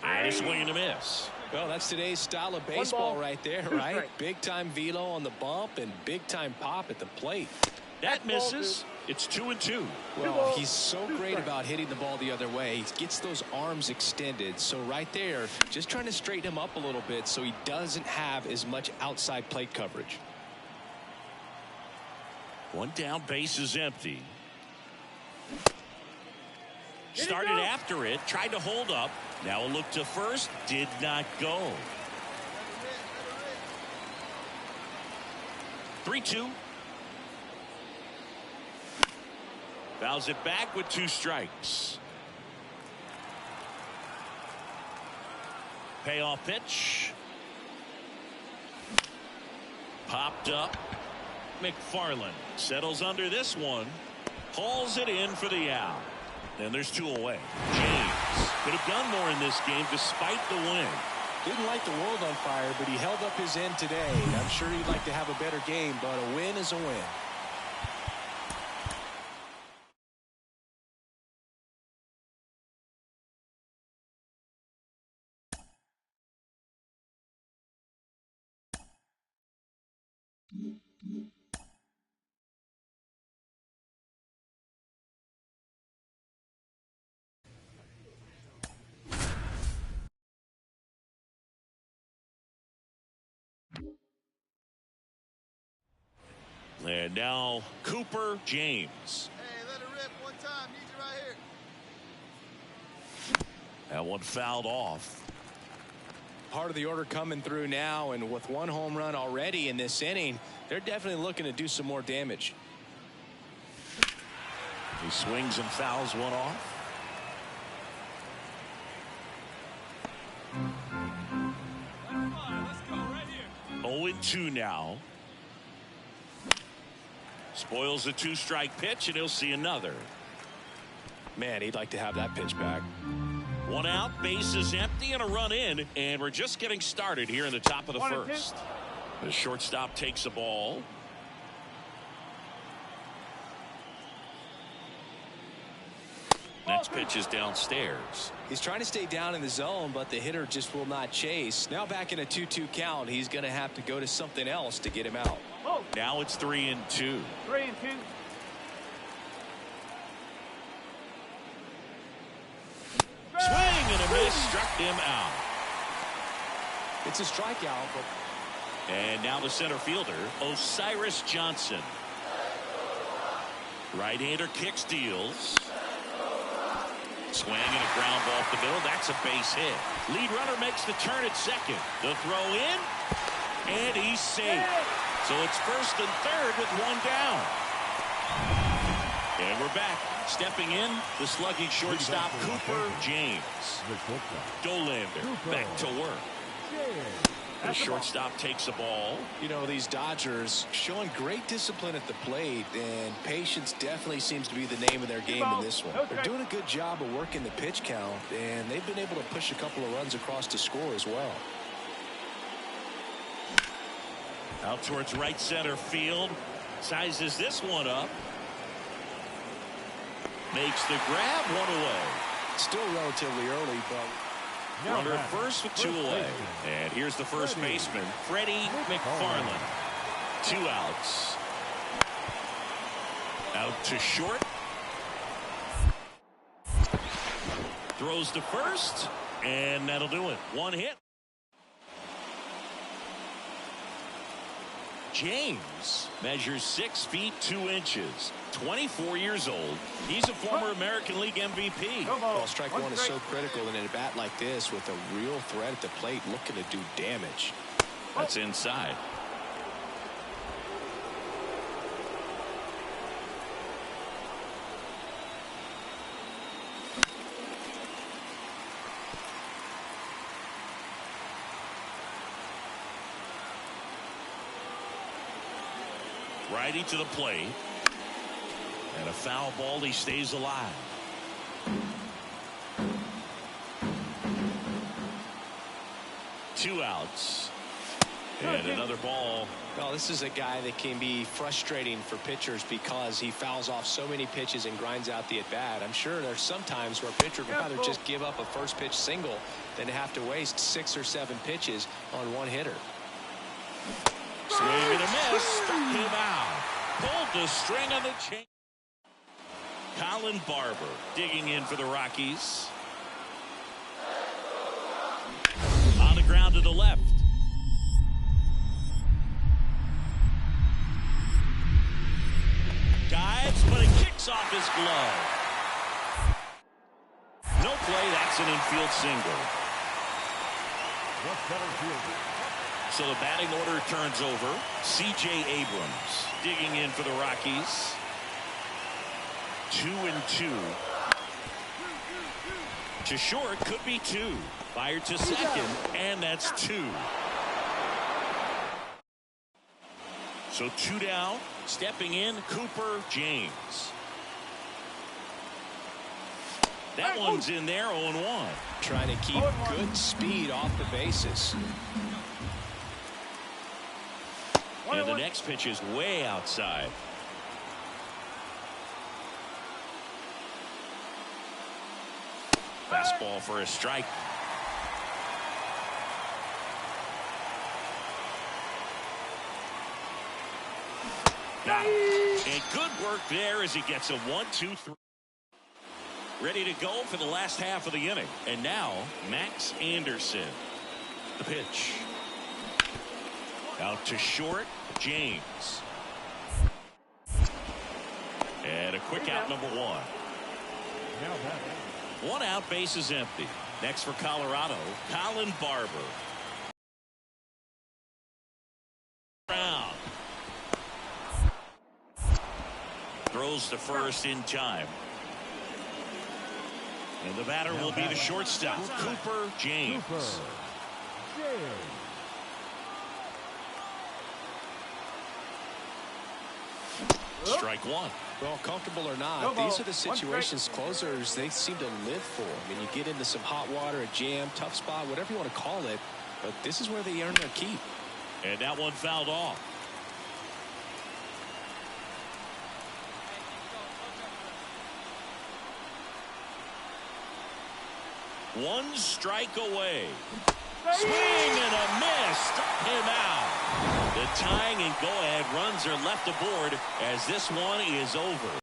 [SPEAKER 1] And a swing and a miss.
[SPEAKER 2] Well, that's today's style of baseball right there, right? Big time velo on the bump and big time pop at the plate.
[SPEAKER 1] That misses. It's 2-2.
[SPEAKER 2] Well, he's so great about hitting the ball the other way. He gets those arms extended. So right there, just trying to straighten him up a little bit so he doesn't have as much outside plate coverage.
[SPEAKER 1] 1 down, base is empty. Started after it, tried to hold up. Now a look to first, did not go. 3-2. Fouls it back with 2 strikes. Payoff pitch. Popped up. McFarland settles under this one. Hauls it in for the out. And there's 2 away. James could have done more in this game despite the win.
[SPEAKER 2] Didn't light the world on fire, but he held up his end today. I'm sure he'd like to have a better game, but a win is a win.
[SPEAKER 1] And now Cooper James.
[SPEAKER 3] Hey, let it rip one time. Need you right here.
[SPEAKER 1] That one fouled off.
[SPEAKER 2] Part of the order coming through now, and with 1 home run already in this inning, they're definitely looking to do some more damage.
[SPEAKER 1] He swings and fouls one off.
[SPEAKER 3] Let's go right here.
[SPEAKER 1] 0-2 now. Spoils the 2-strike pitch, and he'll see another.
[SPEAKER 2] Man, he'd like to have that pitch back.
[SPEAKER 1] 1 out, bases empty, and a run in, and we're just getting started here in the top of the first. The shortstop takes the ball. Next pitch is downstairs.
[SPEAKER 2] He's trying to stay down in the zone, but the hitter just will not chase. Now back in a 2-2 count, he's going to have to go to something else to get him out.
[SPEAKER 1] Now it's 3-2.
[SPEAKER 3] 3-2.
[SPEAKER 1] Swing and a miss, struck him out.
[SPEAKER 2] It's a strikeout, but
[SPEAKER 1] And now the center fielder, Osiris Johnson. Right-hander kicks, deals. Swing and a ground ball up the middle. That's a base hit. Lead runner makes the turn at second. The throw in, and he's safe. So it's first and third with 1 down. And we're back. Stepping in, the slugging shortstop, Cooper James. Dolander back to work. The shortstop takes the ball.
[SPEAKER 2] you know, these Dodgers showing great discipline at the plate, and patience definitely seems to be the name of their game in this one. They're doing a good job of working the pitch count, and they've been able to push a couple of runs across to score as well.
[SPEAKER 1] Out towards right center field. Sizes this one up. Makes the grab, 1 away.
[SPEAKER 2] Still relatively early, but
[SPEAKER 1] Runner at first with 2 away. And here's the first baseman, Freddie McFarland. 2 outs. Out to short. Throws to first, and that'll do it. 1 hit. James measures 6 feet 2 inches, 24 years old. He's a former American League MVP.
[SPEAKER 2] well, strike one is so critical in a bat like this, with a real threat at the plate looking to do damage.
[SPEAKER 1] That's inside. Righty to the plate. And a foul ball. He stays alive. Two outs. And another ball.
[SPEAKER 2] Well, this is a guy that can be frustrating for pitchers because he fouls off so many pitches and grinds out the at-bat. I'm sure there's some times where a pitcher would rather just give up a first pitch single than have to waste 6 or 7 pitches on one hitter.
[SPEAKER 1] Swing and a miss. Struck him out. Pulled the string on the chain. Colin Barber digging in for the Rockies. On the ground to the left. Dives, but it kicks off his glove. No play. That's an infield single. So the batting order turns over. C.J. Abrams digging in for the Rockies. 2-2. to short, could be 2. Fired to second, and that's 2. So 2 down. Stepping in, Cooper James. That one's in there, 0-1.
[SPEAKER 2] Trying to keep good speed off the bases.
[SPEAKER 1] And the next pitch is way outside. Fastball for a strike. Got him. And good work there as he gets a 1-2-3. Ready to go for the last half of the inning. And now, Max Anderson. The pitch. Out to short, James. And a quick out, number 1. One out, base is empty. Next for Colorado, Colin Barber. Brown. Throws to first in time. And the batter will be the shortstop, Cooper James. Strike 1.
[SPEAKER 2] Well, comfortable or not, these are the situations closers they seem to live for. I mean, you get into some hot water, a jam, tough spot, whatever you want to call it, but this is where they earn their keep.
[SPEAKER 1] And that one fouled off. One strike away. Swing and a miss. Struck him out. The tying and go-ahead runs are left aboard as this one is over.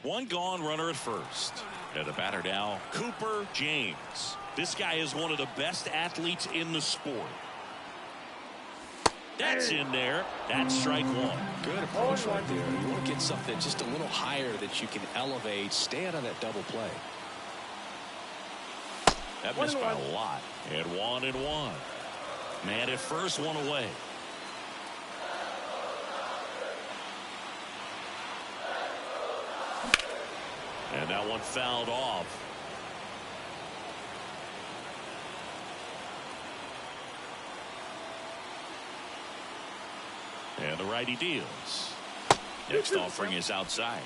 [SPEAKER 1] One gone, runner at first. And the batter now, Cooper James. This guy is one of the best athletes in the sport. That's in there. That's strike 1.
[SPEAKER 2] Good approach right there. You want to get something just a little higher that you can elevate. Stay out of that double play.
[SPEAKER 1] That missed by a lot. And 1-1. Man at first, one away. And that one fouled off. And the righty deals. Next offering is outside.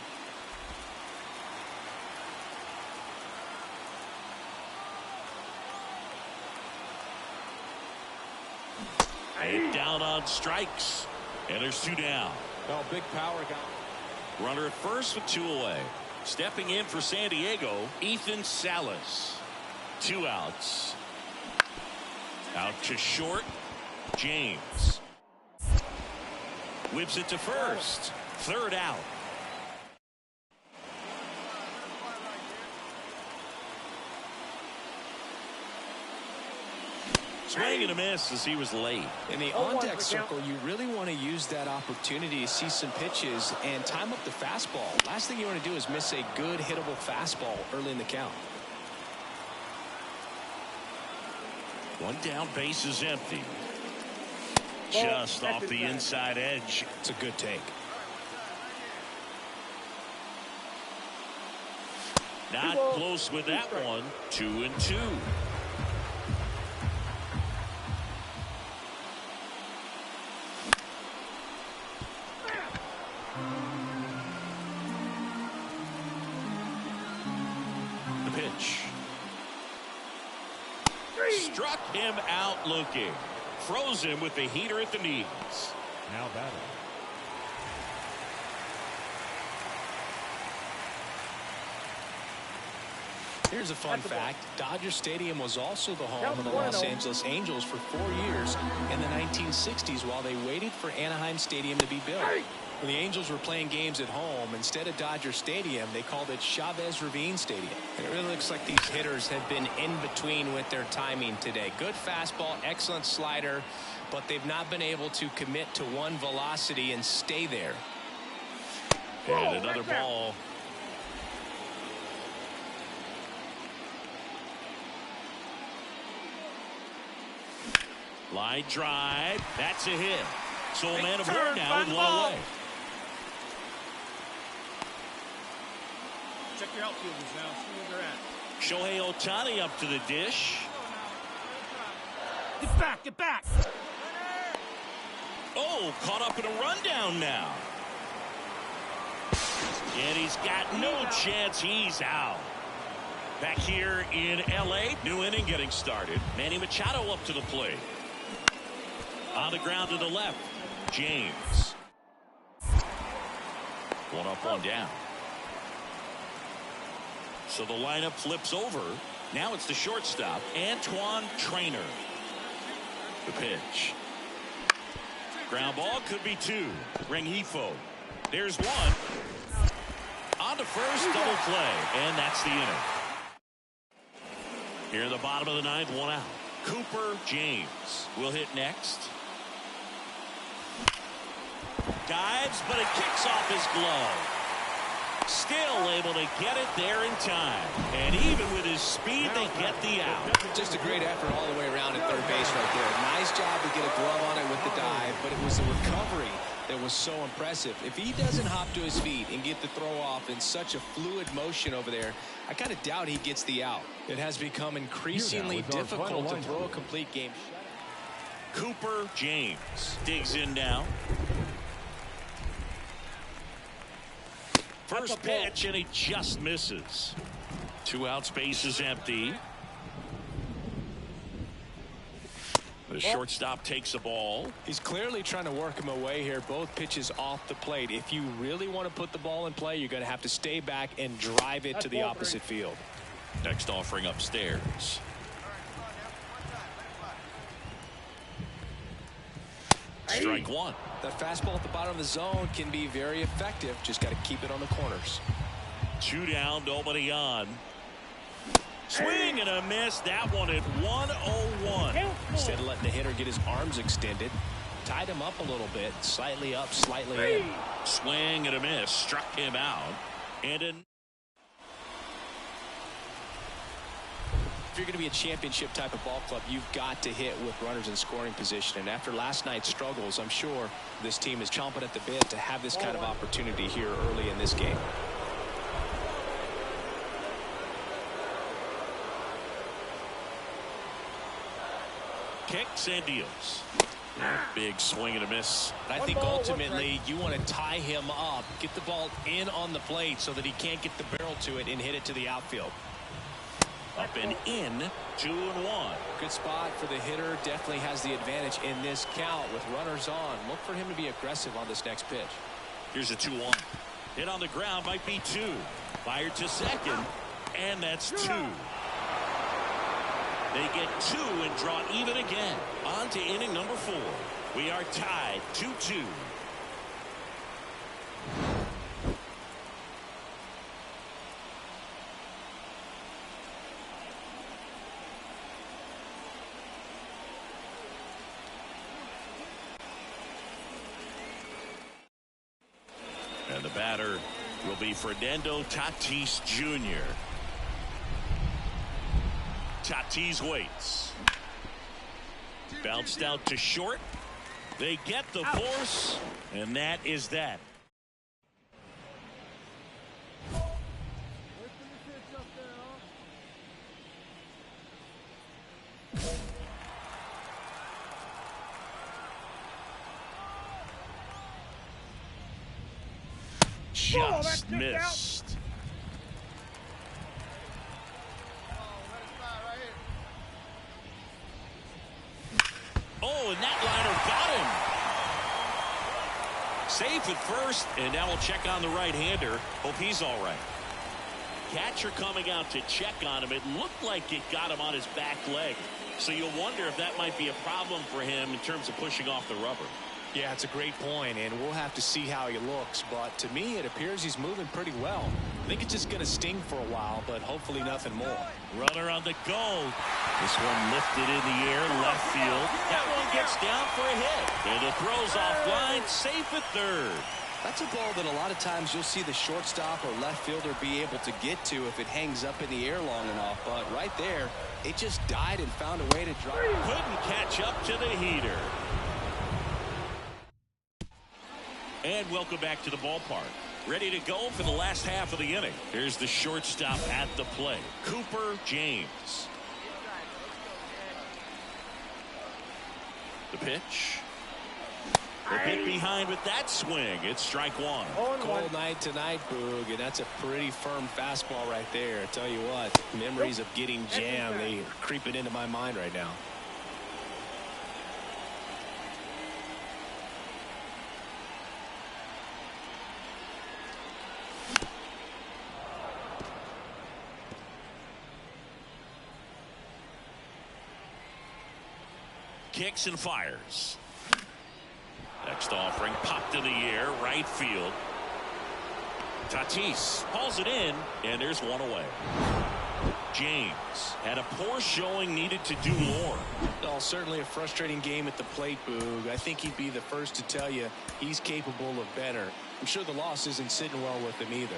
[SPEAKER 1] And down on strikes. And there's 2 down.
[SPEAKER 2] Well, big power guy.
[SPEAKER 1] Runner at first with 2 away. Stepping in for San Diego, Ethan Salas. 2 outs. Out to short, James. Whips it to first. 3rd out. Swing and a miss as he was late.
[SPEAKER 2] In the on-deck circle, you really want to use that opportunity to see some pitches and time up the fastball. Last thing you want to do is miss a good hittable fastball early in the count.
[SPEAKER 1] One down, base is empty. Just off the inside edge.
[SPEAKER 2] It's a good take.
[SPEAKER 1] Not close with that one. 2-2. The pitch. Struck him out looking. Froze him with the heater at the knees.
[SPEAKER 4] Now batting.
[SPEAKER 2] Here's a fun fact. Dodger Stadium was also the home of the Los Angeles Angels for 4 years in the 1960s while they waited for Anaheim Stadium to be built. When the Angels were playing games at home, instead of Dodger Stadium, they called it Chavez Ravine Stadium. It really looks like these hitters have been in between with their timing today. Good fastball, excellent slider, but they've not been able to commit to one velocity and stay there.
[SPEAKER 1] And another ball. Line drive. That's a hit. So a man of war now with one away.
[SPEAKER 3] Check your outfielders now. See where they're at.
[SPEAKER 1] Shohei Ohtani up to the dish.
[SPEAKER 3] Get back! Get back!
[SPEAKER 1] Oh, caught up in a rundown now. And he's got no chance. He's out. Back here in L.A., new inning getting started. Manny Machado up to the plate. On the ground to the left, James. One up, one down. So the lineup flips over. Now it's the shortstop, Antoine Trainer. The pitch. Ground ball, could be two. Rengifo. There's one. On to first, double play, and that's the inning. Here in the bottom of the ninth, one out. Cooper James will hit next. Dives, but it kicks off his glove. Still able to get it there in time. And even with his speed, they get the out.
[SPEAKER 2] Just a great effort all the way around at third base right there. Nice job to get a glove on it with the dive, but it was the recovery that was so impressive. If he doesn't hop to his feet and get the throw off in such a fluid motion over there, I kind of doubt he gets the out. It has become increasingly difficult to throw a complete game.
[SPEAKER 1] Cooper James digs in now. First pitch, and he just misses. 2 outs, base is empty. The shortstop takes a ball.
[SPEAKER 2] He's clearly trying to work him away here. Both pitches off the plate. If you really want to put the ball in play, you're going to have to stay back and drive it to the opposite field.
[SPEAKER 1] Next offering upstairs. Strike one.
[SPEAKER 2] That fastball at the bottom of the zone can be very effective. Just got to keep it on the corners.
[SPEAKER 1] 2 down, nobody on. Swing and a miss. That one at 101.
[SPEAKER 2] Instead of letting the hitter get his arms extended, tied him up a little bit. Slightly up, slightly in.
[SPEAKER 1] Swing and a miss. Struck him out. And
[SPEAKER 2] if you're going to be a championship type of ball club, you've got to hit with runners in scoring position. And after last night's struggles, I'm sure this team is chomping at the bit to have this kind of opportunity here early in this game.
[SPEAKER 1] kicks and deals. Big swing and a miss.
[SPEAKER 2] I think ultimately you want to tie him up, get the ball in on the plate so that he can't get the barrel to it and hit it to the outfield.
[SPEAKER 1] Up and in, 2-1.
[SPEAKER 2] Good spot for the hitter. Definitely has the advantage in this count with runners on. Look for him to be aggressive on this next pitch.
[SPEAKER 1] Here's a 2-1. Hit on the ground, might be 2. Fired to second, and that's 2. They get 2 and draw even again. On to inning number 4. We are tied 2-2. And the batter will be Fernando Tatis Jr. Tatis waits. Bounced out to short. They get the force, and that is that. Just missed. Oh, and that liner got him. Safe at first, and now we'll check on the right-hander. Hope he's all right. catcher coming out to check on him. It looked like it got him on his back leg. So you'll wonder if that might be a problem for him in terms of pushing off the rubber.
[SPEAKER 2] Yeah, it's a great point, and we'll have to see how he looks. But to me, it appears he's moving pretty well. I think it's just going to sting for a while, but hopefully nothing more.
[SPEAKER 1] Runner on the go. This one lifted in the air, left field. That one gets down for a hit. And it throws offline, safe at third.
[SPEAKER 2] That's a ball that a lot of times you'll see the shortstop or left fielder be able to get to if it hangs up in the air long enough. But right there, it just died and found a way to drop.
[SPEAKER 1] Couldn't catch up to the heater. And welcome back to the ballpark. Ready to go for the last half of the inning. Here's the shortstop at the plate, Cooper James. The pitch. A bit behind with that swing. It's strike one.
[SPEAKER 2] Cold night tonight, Boog, and that's a pretty firm fastball right there. I tell you what, memories of getting jammed, they are creeping into my mind right now.
[SPEAKER 1] Kicks and fires. Next offering popped in the air, right field. Tatis hauls it in, and there's one away. James had a poor showing, needed to do more.
[SPEAKER 2] Well, certainly a frustrating game at the plate, Boog. I think he'd be the first to tell you he's capable of better. I'm sure the loss isn't sitting well with him either.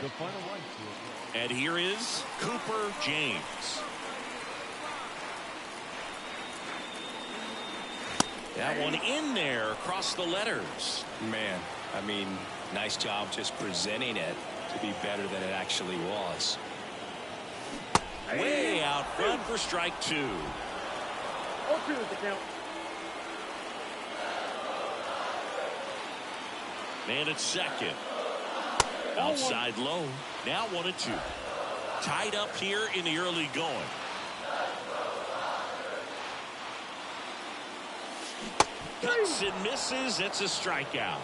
[SPEAKER 1] And here is Cooper James. That one in there across the letters.
[SPEAKER 2] Man, I mean, nice job just presenting it to be better than it actually was.
[SPEAKER 1] Way out front for strike two.
[SPEAKER 3] 0-2 is the count.
[SPEAKER 1] Man at second. Outside low. Now 1-2. Tied up here in the early going. Cuts and misses. It's a strikeout.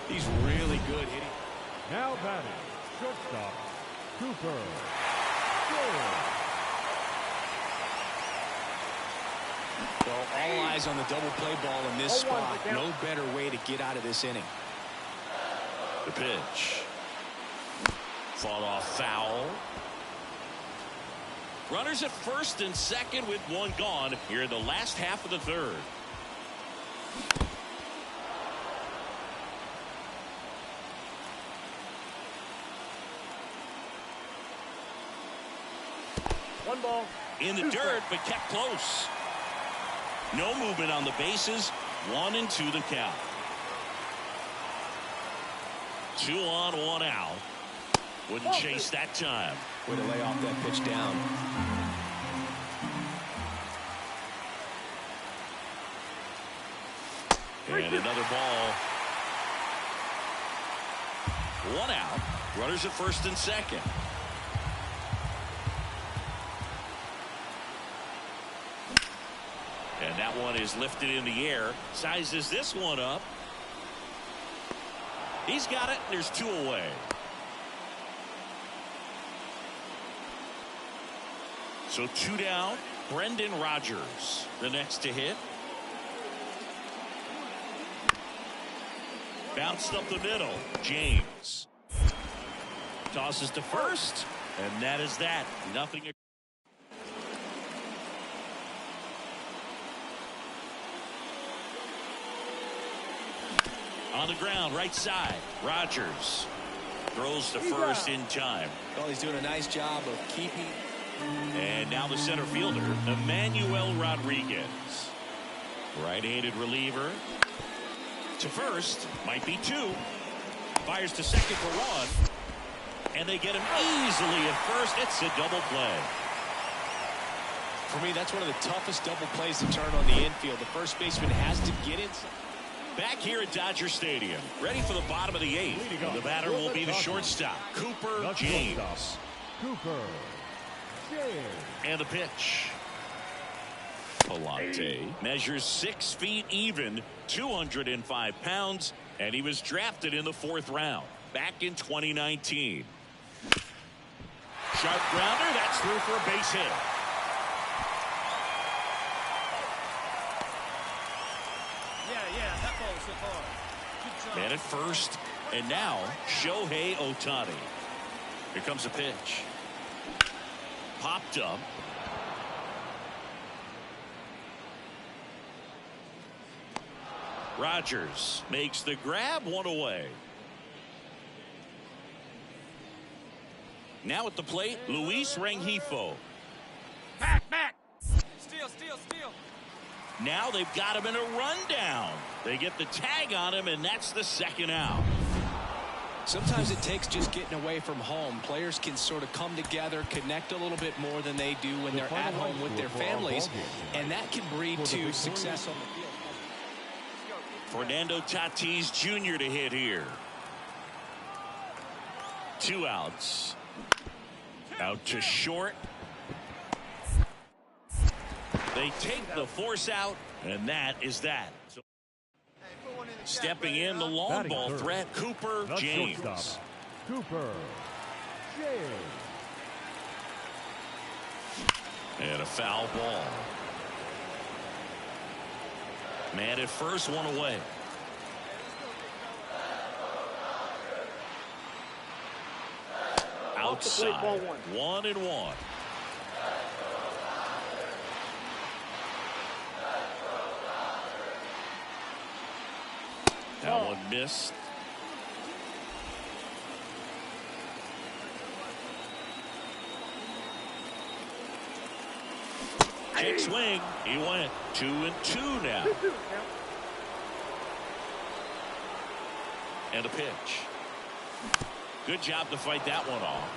[SPEAKER 2] He's really good hitting.
[SPEAKER 4] Now batting, shortstop, Cooper James.
[SPEAKER 2] Well, all eyes on the double play ball in this spot. No better way to get out of this inning.
[SPEAKER 1] The pitch. Fought off foul. Runners at first and second with one gone here in the last half of the third.
[SPEAKER 3] One ball.
[SPEAKER 1] In the dirt, but kept close. No movement on the bases. 1-2 the count. 2 on, 1 out. Wouldn't chase that time.
[SPEAKER 2] Way to lay off that pitch down.
[SPEAKER 1] And another ball. 1 out. Runners at first and second. And that one is lifted in the air. Sizes this one up. He's got it. There's 2 away. So 2 down. Brendan Rodgers, the next to hit. Bounced up the middle. James tosses to first, and that is that. Nothing. On the ground, right side. Rodgers throws to first in time.
[SPEAKER 2] Well, he's doing a nice job of keeping.
[SPEAKER 1] And now the center fielder, Emmanuel Rodriguez. Right-handed reliever. To first, might be 2. Fires to second for 1. And they get him easily at first. It's a double play.
[SPEAKER 2] For me, that's one of the toughest double plays to turn on the infield. The first baseman has to get inside.
[SPEAKER 1] Back here at Dodger Stadium, ready for the bottom of the 8th. The batter will be the shortstop, Cooper James.
[SPEAKER 4] Cooper James.
[SPEAKER 1] And the pitch. Palante measures 6 feet even, 205 pounds, and he was drafted in the 4th round back in 2019. Sharp grounder. That's through for a base hit.
[SPEAKER 3] Yeah, that ball's hit hard. Good job.
[SPEAKER 1] Man at first. And now, Shohei Ohtani. Here comes a pitch. Popped up. Rogers makes the grab, one away. Now at the plate, Luis Rengifo.
[SPEAKER 3] Back.
[SPEAKER 5] Steal.
[SPEAKER 1] Now they've got him in a rundown. They get the tag on him, and that's the second out.
[SPEAKER 2] Sometimes it takes just getting away from home. Players can sort of come together, connect a little bit more than they do when they're at home with their families, and that can breed to success on the field.
[SPEAKER 1] Fernando Tatis Jr. to hit here. 2 outs. Out to short. They take the force out, and that is that. So, stepping in the long ball threat, Cooper James.
[SPEAKER 4] Cooper James.
[SPEAKER 1] And a foul ball. Man at first, one away. Outside, 1-1. That one missed. Kick swing. He went 2-2 now. And a pitch. Good job to fight that one off.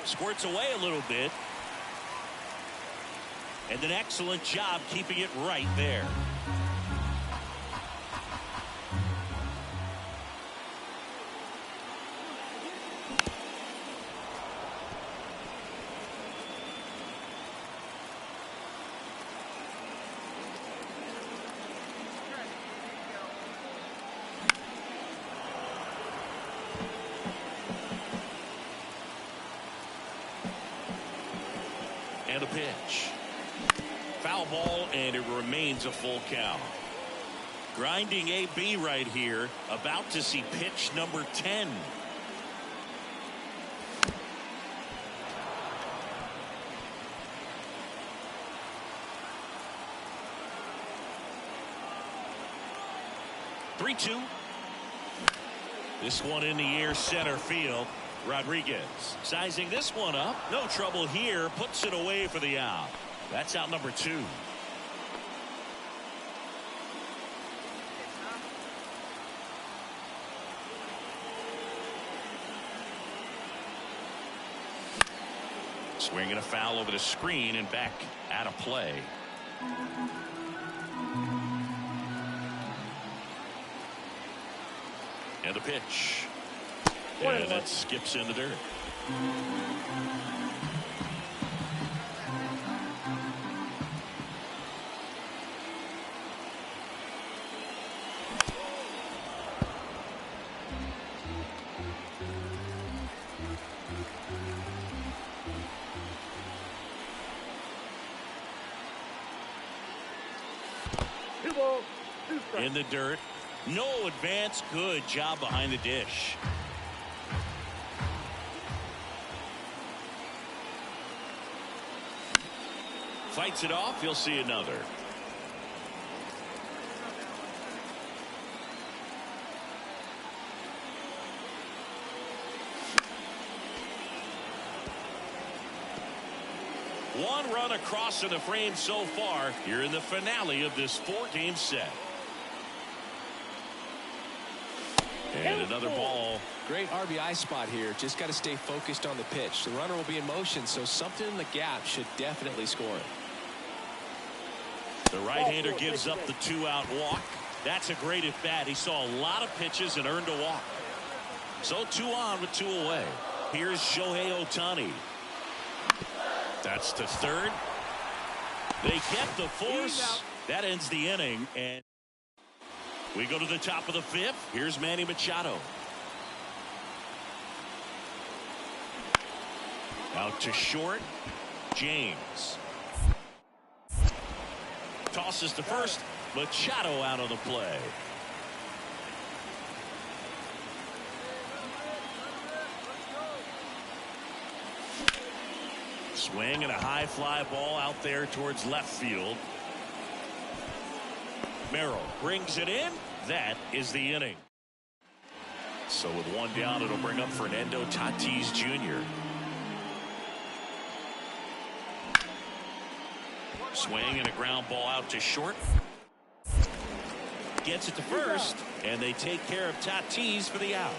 [SPEAKER 1] Squirts away a little bit. And an excellent job keeping it right there. And a pitch. Foul ball, and it remains a full count. Grinding AB right here, about to see pitch number 10. Three-two. This one in the air, center field. Rodriguez sizing this one up. No trouble here. Puts it away for the out. That's out number 2. Swinging a foul over the screen and back out of play. And a pitch. And it skips in the dirt. In the dirt. No advance. Good job behind the dish. Fights it off. You'll see another. One run across in the frame so far here in the finale of this 4-game set. And another ball.
[SPEAKER 2] Great RBI spot here. Just got to stay focused on the pitch. The runner will be in motion, so something in the gap should definitely score it.
[SPEAKER 1] The right-hander gives up the 2-out walk. That's a great at-bat. He saw a lot of pitches and earned a walk. So 2 on with 2 away. Here's Shohei Ohtani. That's to third. They get the force. That ends the inning. And we go to the top of the fifth. Here's Manny Machado. Out to short. James. Tosses to first. Machado out of the play. Swing and a high fly ball out there towards left field. Merrill brings it in. That is the inning. So with one down, it'll bring up Fernando Tatis Jr. Swing and a ground ball out to short. Gets it to first, and they take care of Tatis for the out.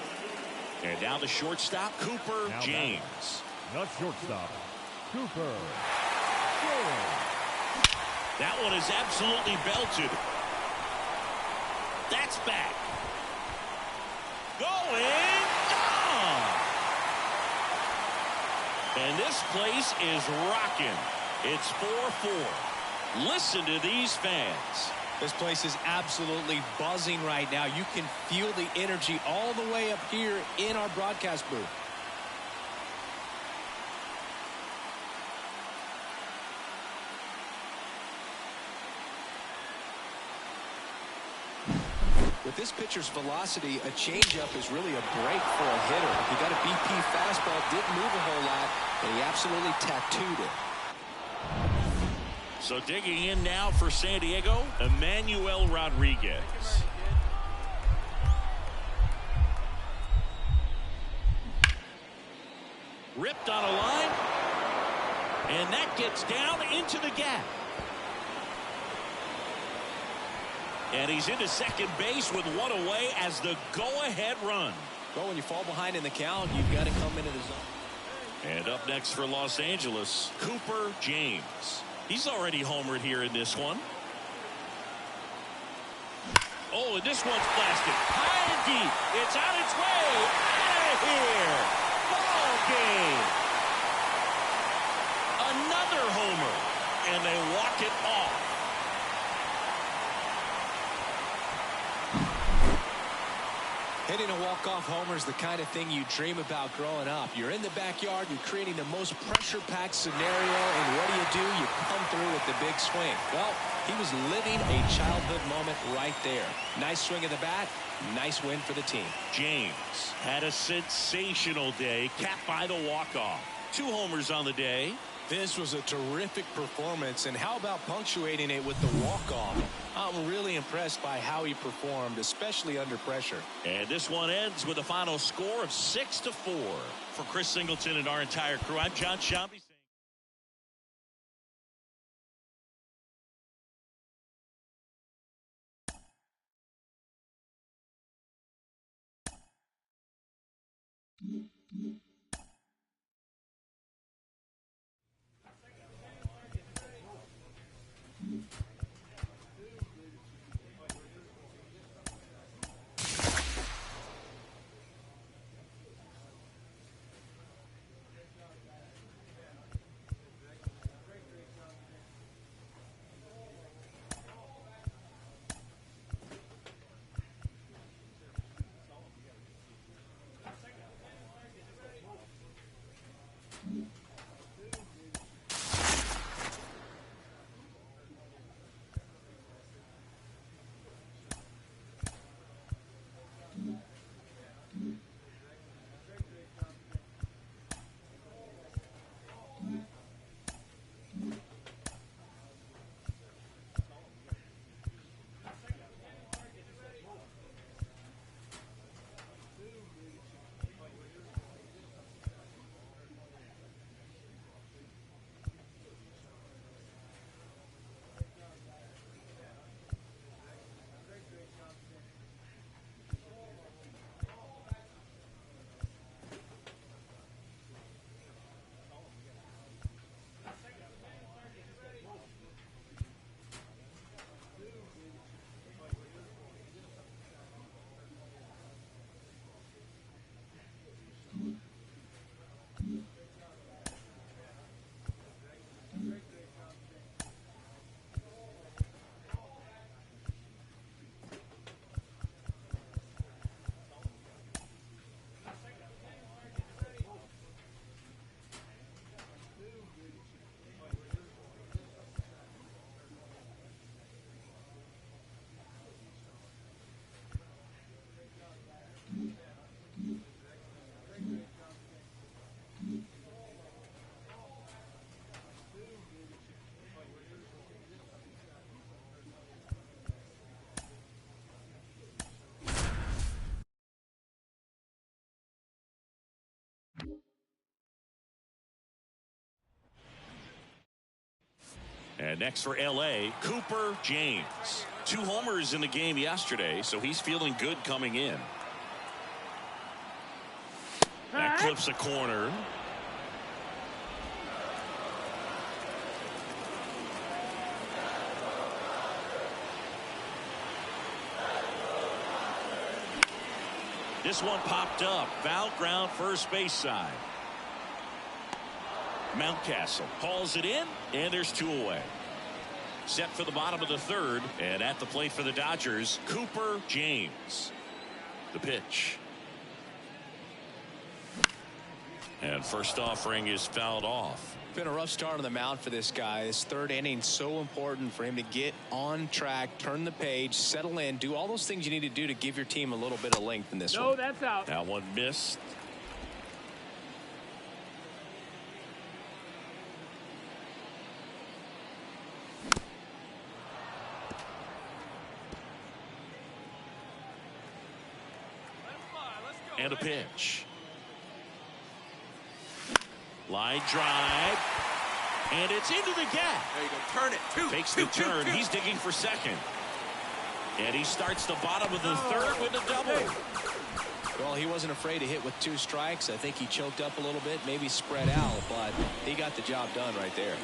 [SPEAKER 1] And now the shortstop, Cooper James.
[SPEAKER 4] The shortstop, Cooper.
[SPEAKER 1] That one is absolutely belted. That's back. Going. Gone. And this place is rocking. It's 4-4. Listen to these fans.
[SPEAKER 2] This place is absolutely buzzing right now. You can feel the energy all the way up here in our broadcast booth. With this pitcher's velocity, a changeup is really a break for a hitter. He got a BP fastball, didn't move a whole lot, and he absolutely tattooed it.
[SPEAKER 1] So digging in now for San Diego, Emmanuel Rodriguez. Ripped on a line, and that gets down into the gap. And he's into second base with one away as the go-ahead run.
[SPEAKER 2] Well, when you fall behind in the count, you've got to come into the zone.
[SPEAKER 1] And up next for Los Angeles, Cooper James. He's already homered here in this one. Oh, and this one's blasted. High and deep. It's on its way. Out of here. Ball game. Another homer. And they walk it off.
[SPEAKER 2] Hitting a walk-off homer is the kind of thing you dream about growing up. You're in the backyard, you're creating the most pressure-packed scenario, and what do? You come through with the big swing. Well, he was living a childhood moment right there. Nice swing of the bat, nice win for the team.
[SPEAKER 1] James had a sensational day, capped by the walk-off. 2 homers on the day.
[SPEAKER 2] This was a terrific performance, and how about punctuating it with the walk-off? I'm really impressed by how he performed, especially under pressure.
[SPEAKER 1] And this one ends with a final score of 6-4. For Chris Singleton and our entire crew, I'm John Shambi. And next for L.A., Cooper James. 2 homers in the game yesterday, so he's feeling good coming in. That clips a corner. This one popped up. Foul ground, first base side. Mountcastle hauls it in, and there's 2 away. Set for the bottom of the 3rd, and at the plate for the Dodgers, Cooper James. The pitch. And first offering is fouled off.
[SPEAKER 2] Been a rough start on the mound for this guy. This 3rd inning, so important for him to get on track, turn the page, settle in, do all those things you need to do to give your team a little bit of length in this one.
[SPEAKER 3] No, that's out.
[SPEAKER 1] That one missed. And a pitch. Line drive. And it's into the gap.
[SPEAKER 5] There you go. Turn it.
[SPEAKER 1] Takes the turn. He's digging for second. And he starts the bottom of the 3rd with a double.
[SPEAKER 2] Well, he wasn't afraid to hit with 2 strikes. I think he choked up a little bit, maybe spread out, but he got the job done right there.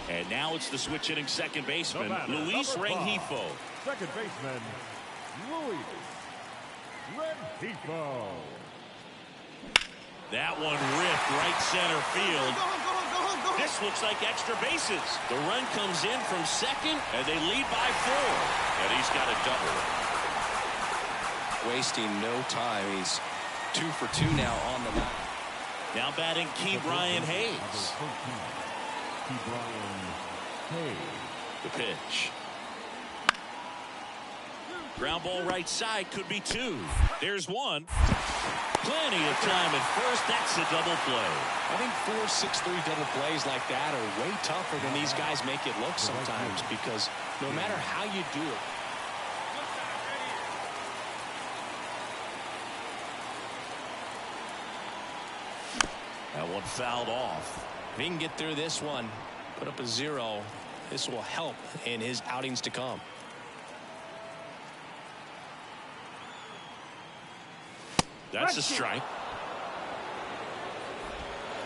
[SPEAKER 1] And now it's the switch hitting second baseman, Luis Rengifo.
[SPEAKER 4] Second baseman, Luis Rengifo.
[SPEAKER 1] That one ripped right center field. This looks like extra bases. The run comes in from second, and they lead by 4. And he's got a double.
[SPEAKER 2] Wasting no time. He's 2 for 2 now on the mound.
[SPEAKER 1] Now batting Key Brian Hayes.
[SPEAKER 4] Key Brian Hayes.
[SPEAKER 1] The pitch. Ground ball right side, could be 2. There's 1. Plenty of time at first. That's a double play.
[SPEAKER 2] I think 4-6-3 double plays like that are way tougher than these guys make it look sometimes, because no matter how you do it,
[SPEAKER 1] that one fouled off.
[SPEAKER 2] if he can get through this one, put up a 0, this will help in his outings to come.
[SPEAKER 1] That's a strike.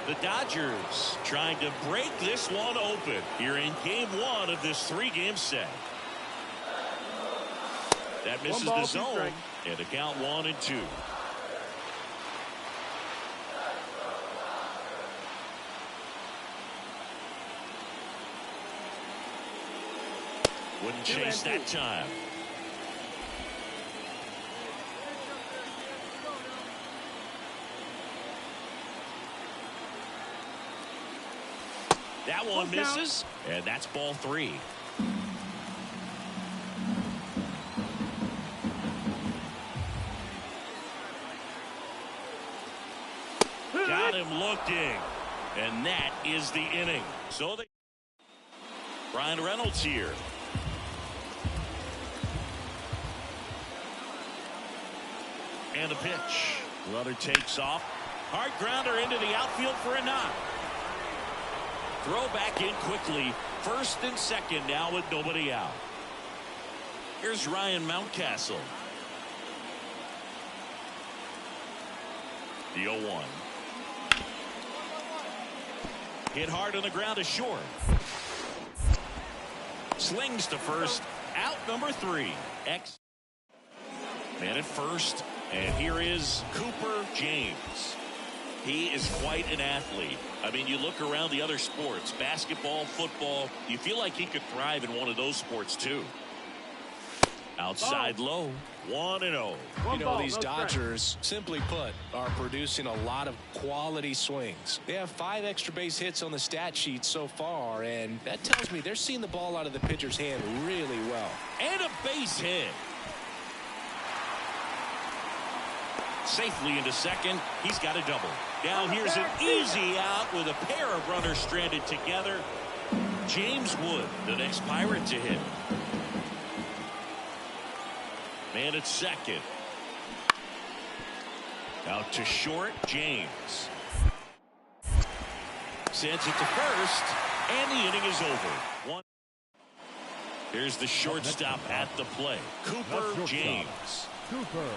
[SPEAKER 1] The Dodgers trying to break this one open here in game 1 of this 3-game set. That misses the zone, and a count 1-2. Wouldn't chase that time. That one misses, and that's ball 3. Got him looking, and that is the inning. So they Brian Reynolds here. And a pitch. Runner takes off. Hard grounder into the outfield for a knock. Throw back in quickly. First and second now with nobody out. Here's Ryan Mountcastle. The 0-1. Hit hard on the ground to short. Slings to first. Out number 3. Man at first. And here is Cooper James. He is quite an athlete. I mean, you look around the other sports, basketball, football, you feel like he could thrive in one of those sports too. Outside low, 1-0.
[SPEAKER 2] You know, these Dodgers, simply put, are producing a lot of quality swings. They have 5 extra base hits on the stat sheet so far, and that tells me they're seeing the ball out of the pitcher's hand really well.
[SPEAKER 1] And a base hit. Safely into second. He's got a double. Now here's an easy out with a pair of runners stranded together. James Wood, the next Pirate to hit. Man at second. Out to short, James. Sends it to first, and the inning is over. Here's the shortstop at the plate, Cooper James.
[SPEAKER 4] Cooper.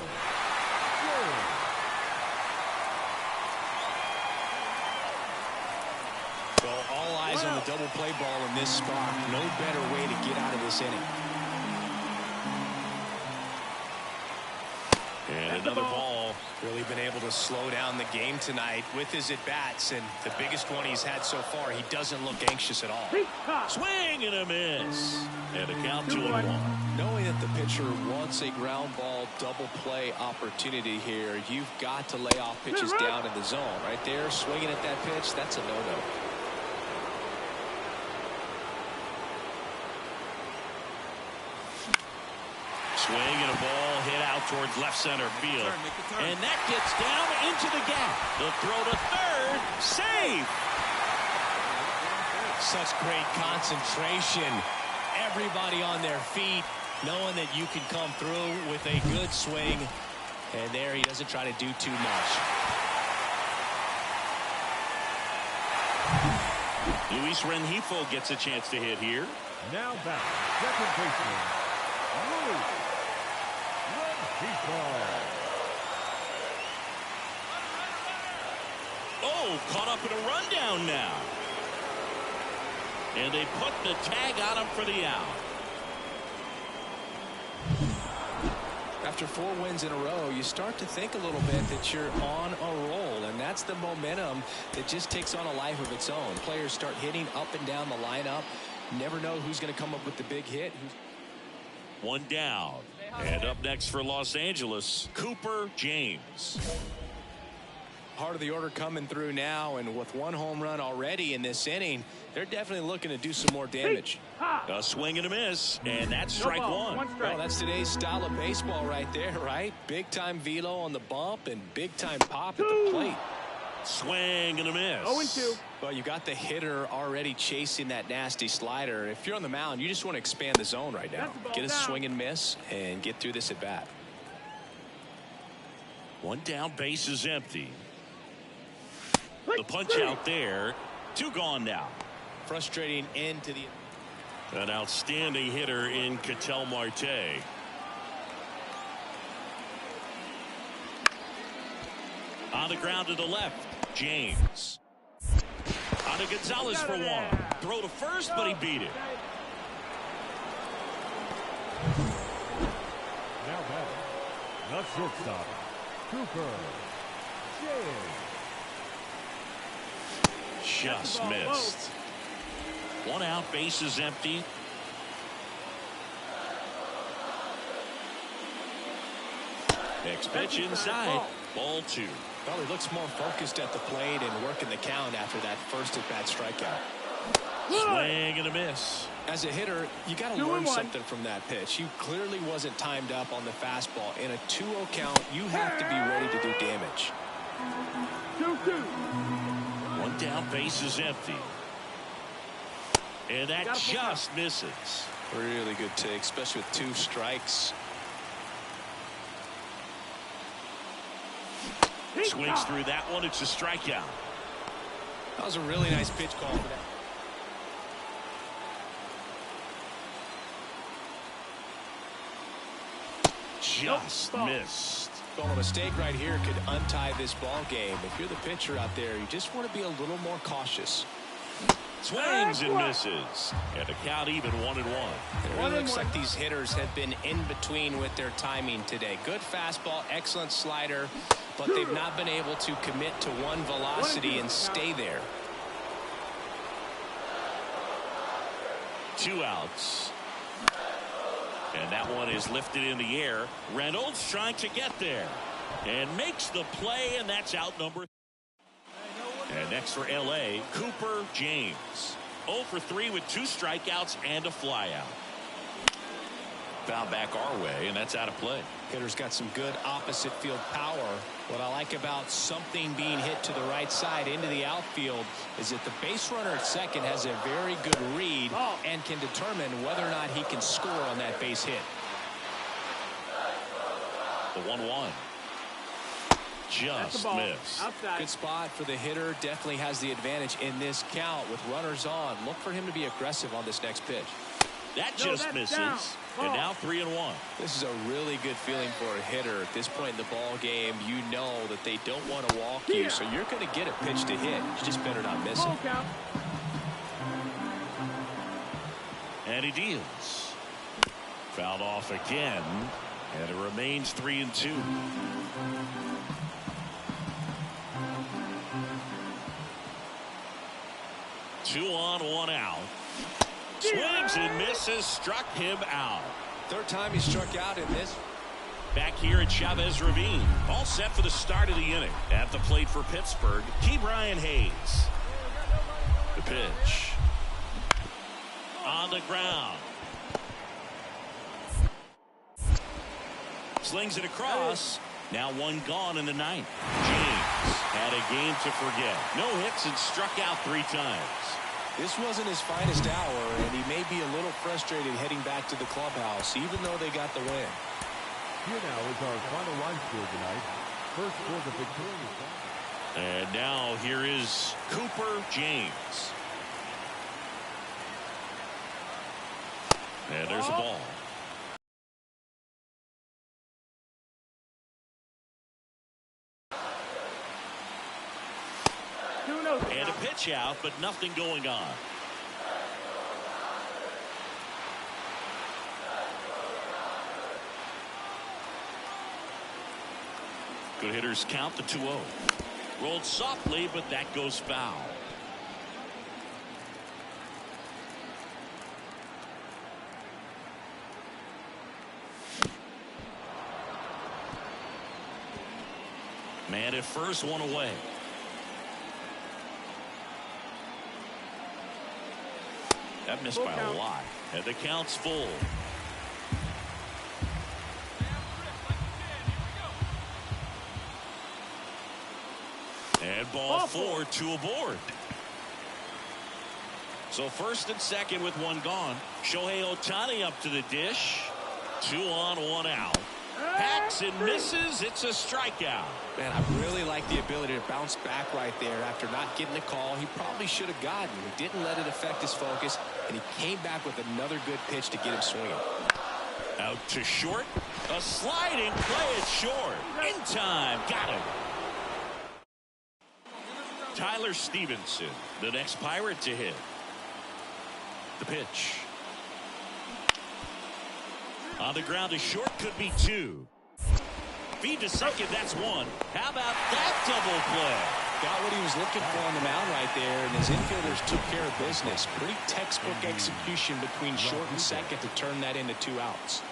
[SPEAKER 2] Well, all eyes on the double play ball in this spot. No better way to get out of this inning.
[SPEAKER 1] And another ball.
[SPEAKER 2] Really been able to slow down the game tonight with his at-bats, and the biggest one he's had so far. He doesn't look anxious at all.
[SPEAKER 1] Swing and a miss. And a count 2-1.
[SPEAKER 2] Knowing that the pitcher wants a ground ball double play opportunity here, you've got to lay off pitches down in the zone. Right there, swinging at that pitch, that's a no-no.
[SPEAKER 1] Swing and a ball hit out towards left center field. And that gets down into the gap. The throw to third. Save.
[SPEAKER 2] Such great concentration. Everybody on their feet, knowing that you can come through with a good swing. And there he doesn't try to do too much.
[SPEAKER 1] Luis Rengifo gets a chance to hit here.
[SPEAKER 4] Now back, second baseman, Luis Rengifo.
[SPEAKER 1] Oh, caught up in a rundown now. And they put the tag on him for the out.
[SPEAKER 2] After 4 wins in a row, you start to think a little bit that you're on a roll, and that's the momentum that just takes on a life of its own. Players start hitting up and down the lineup. Never know who's going to come up with the big hit.
[SPEAKER 1] One down. And up next for Los Angeles, Cooper James.
[SPEAKER 2] Part of the order coming through now, and with 1 home run already in this inning, they're definitely looking to do some more damage.
[SPEAKER 1] A swing and a miss, and that's strike one.
[SPEAKER 2] Well, that's today's style of baseball right there, right? Big time velo on the bump and big time pop at the plate.
[SPEAKER 1] Swing and a miss.
[SPEAKER 3] 0-2.
[SPEAKER 2] Well, you got the hitter already chasing that nasty slider. If you're on the mound, you just want to expand the zone right now. Get a swing and miss and get through this at bat.
[SPEAKER 1] One down, base is empty. The punch out there. 2 gone now.
[SPEAKER 2] Frustrating end to the...
[SPEAKER 1] An outstanding hitter in Ketel Marte. On the ground to the left, James. On to Gonzalez for 1. Throw to first, but he beat it.
[SPEAKER 4] Now back, the shortstop, Cooper James.
[SPEAKER 1] Just missed. 1 out, base is empty. Next pitch inside. Ball 2.
[SPEAKER 2] Well, he looks more focused at the plate and working the count after that first at-bat strikeout.
[SPEAKER 1] Swing and a miss.
[SPEAKER 2] As a hitter, you got to learn something from that pitch. He clearly wasn't timed up on the fastball. In a 2-0 count, you have to be ready to do damage.
[SPEAKER 3] 2-2.
[SPEAKER 1] 1 down, base is empty. And that just misses.
[SPEAKER 2] Really good take, especially with 2 strikes.
[SPEAKER 1] Swings through that one. It's a strikeout.
[SPEAKER 2] That was a really nice pitch call for that.
[SPEAKER 1] Just missed.
[SPEAKER 2] Well, a mistake right here could untie this ball game. If you're the pitcher out there, you just want to be a little more cautious.
[SPEAKER 1] Swings and misses. And the count even 1-1.
[SPEAKER 2] It really looks like these hitters have been in between with their timing today. Good fastball, excellent slider, but they've not been able to commit to one velocity and stay there.
[SPEAKER 1] 2 outs. And that one is lifted in the air. Reynolds trying to get there. And makes the play, and that's out number 3. And next for L.A., Cooper James. 0 for 3 with 2 strikeouts and a flyout. Foul back our way, and that's out of play.
[SPEAKER 2] Hitter's got some good opposite field power. What I like about something being hit to the right side into the outfield is that the base runner at second has a very good read and can determine whether or not he can score on that base hit.
[SPEAKER 1] The 1-1. just missed.
[SPEAKER 3] Outside.
[SPEAKER 2] Good spot for the hitter. Definitely has the advantage in this count with runners on. Look for him to be aggressive on this next pitch.
[SPEAKER 1] That just misses. And now 3-1.
[SPEAKER 2] This is a really good feeling for a hitter. At this point in the ball game, you know that they don't want to walk you, so you're going to get a pitch to hit. You just better not miss it.
[SPEAKER 1] And he deals. Fouled off again, and it remains 3-2. Two on, one out. Swings and misses, struck him out.
[SPEAKER 2] Third time he struck out in this.
[SPEAKER 1] Back here at Chavez Ravine. All set for the start of the inning. At the plate for Pittsburgh, Ke'Bryan Hayes. The pitch. On the ground. Slings it across. Now one gone in the ninth. James had a game to forget. No hits and struck out 3 times.
[SPEAKER 2] This wasn't his finest hour, and he may be a little frustrated heading back to the clubhouse, even though they got the win.
[SPEAKER 4] Here now is our final line score tonight. First for the victorious.
[SPEAKER 1] And now here is Cooper James. And there's a ball. And a pitch out, but nothing going on. Good hitters count the 2-0. Rolled softly, but that goes foul. Man at first, one away. That missed by a lot. And the count's full. And ball 4, 2 aboard. So first and second with one gone. Shohei Ohtani up to the dish. 2 on, 1 out. Hacks and misses. It's a strikeout.
[SPEAKER 2] Man, I really like the ability to bounce back right there after not getting the call he probably should have gotten. He didn't let it affect his focus, and he came back with another good pitch to get him swinging.
[SPEAKER 1] Out to short. A sliding play at short. In time. Got him. Tyler Stevenson, the next Pirate to hit. The pitch. On the ground to short, could be 2. Feed to second, that's 1. How about that double play?
[SPEAKER 2] Got what he was looking for on the mound right there, and his infielders took care of business. Pretty textbook execution between short and second to turn that into 2 outs.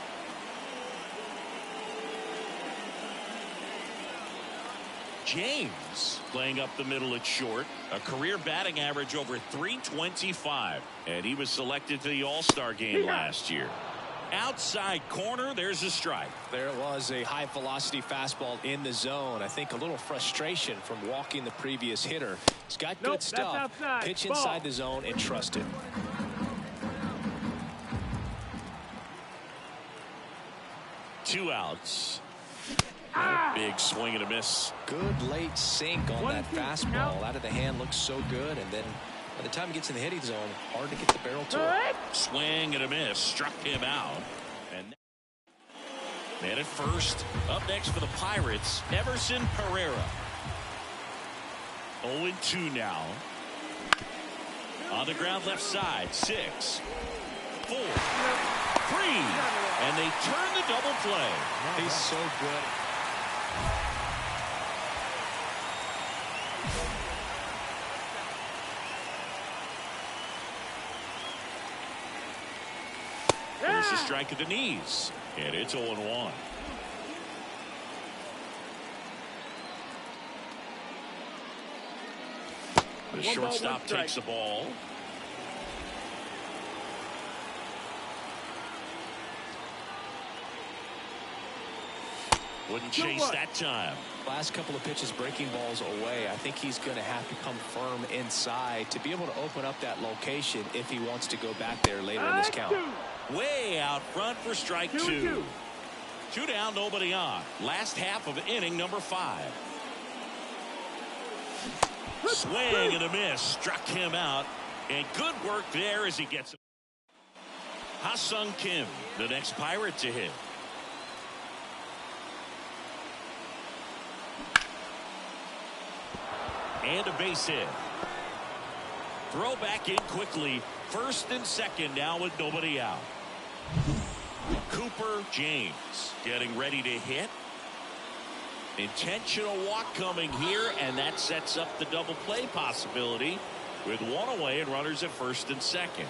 [SPEAKER 1] James playing up the middle at short. A career batting average over .325. And he was selected to the All-Star game last year. Outside corner, there's a strike.
[SPEAKER 2] There was a high velocity fastball in the zone. I think a little frustration from walking the previous hitter. He's got good stuff. Pitch inside the zone and trust it.
[SPEAKER 1] Two outs. Big swing and a miss.
[SPEAKER 2] Good late sink on that fastball. Out of the hand, looks so good, and then by the time he gets in the hitting zone, hard to get the barrel to it.
[SPEAKER 1] Swing and a miss. Struck him out. And man at first. Up next for the Pirates, Everson Pereira. 0-2 now. On the ground left side. 6, 4, 3. And they turn the double play.
[SPEAKER 2] He's so good.
[SPEAKER 1] There's a strike at the knees. And it's 0-1. The shortstop takes the ball. Wouldn't chase that time.
[SPEAKER 2] Last couple of pitches breaking balls away. I think he's going to have to come firm inside to be able to open up that location if he wants to go back there later in this count.
[SPEAKER 1] Way out front for strike 2. 2 down, nobody on. Last half of inning number 5. Swing and a miss. Struck him out. And good work there as he gets it. Ha-Sung Kim, the next Pirate to hit. And a base hit. Throw back in quickly. First and second now with nobody out. Cooper James getting ready to hit. Intentional walk coming here, and that sets up the double play possibility with one away and runners at first and second.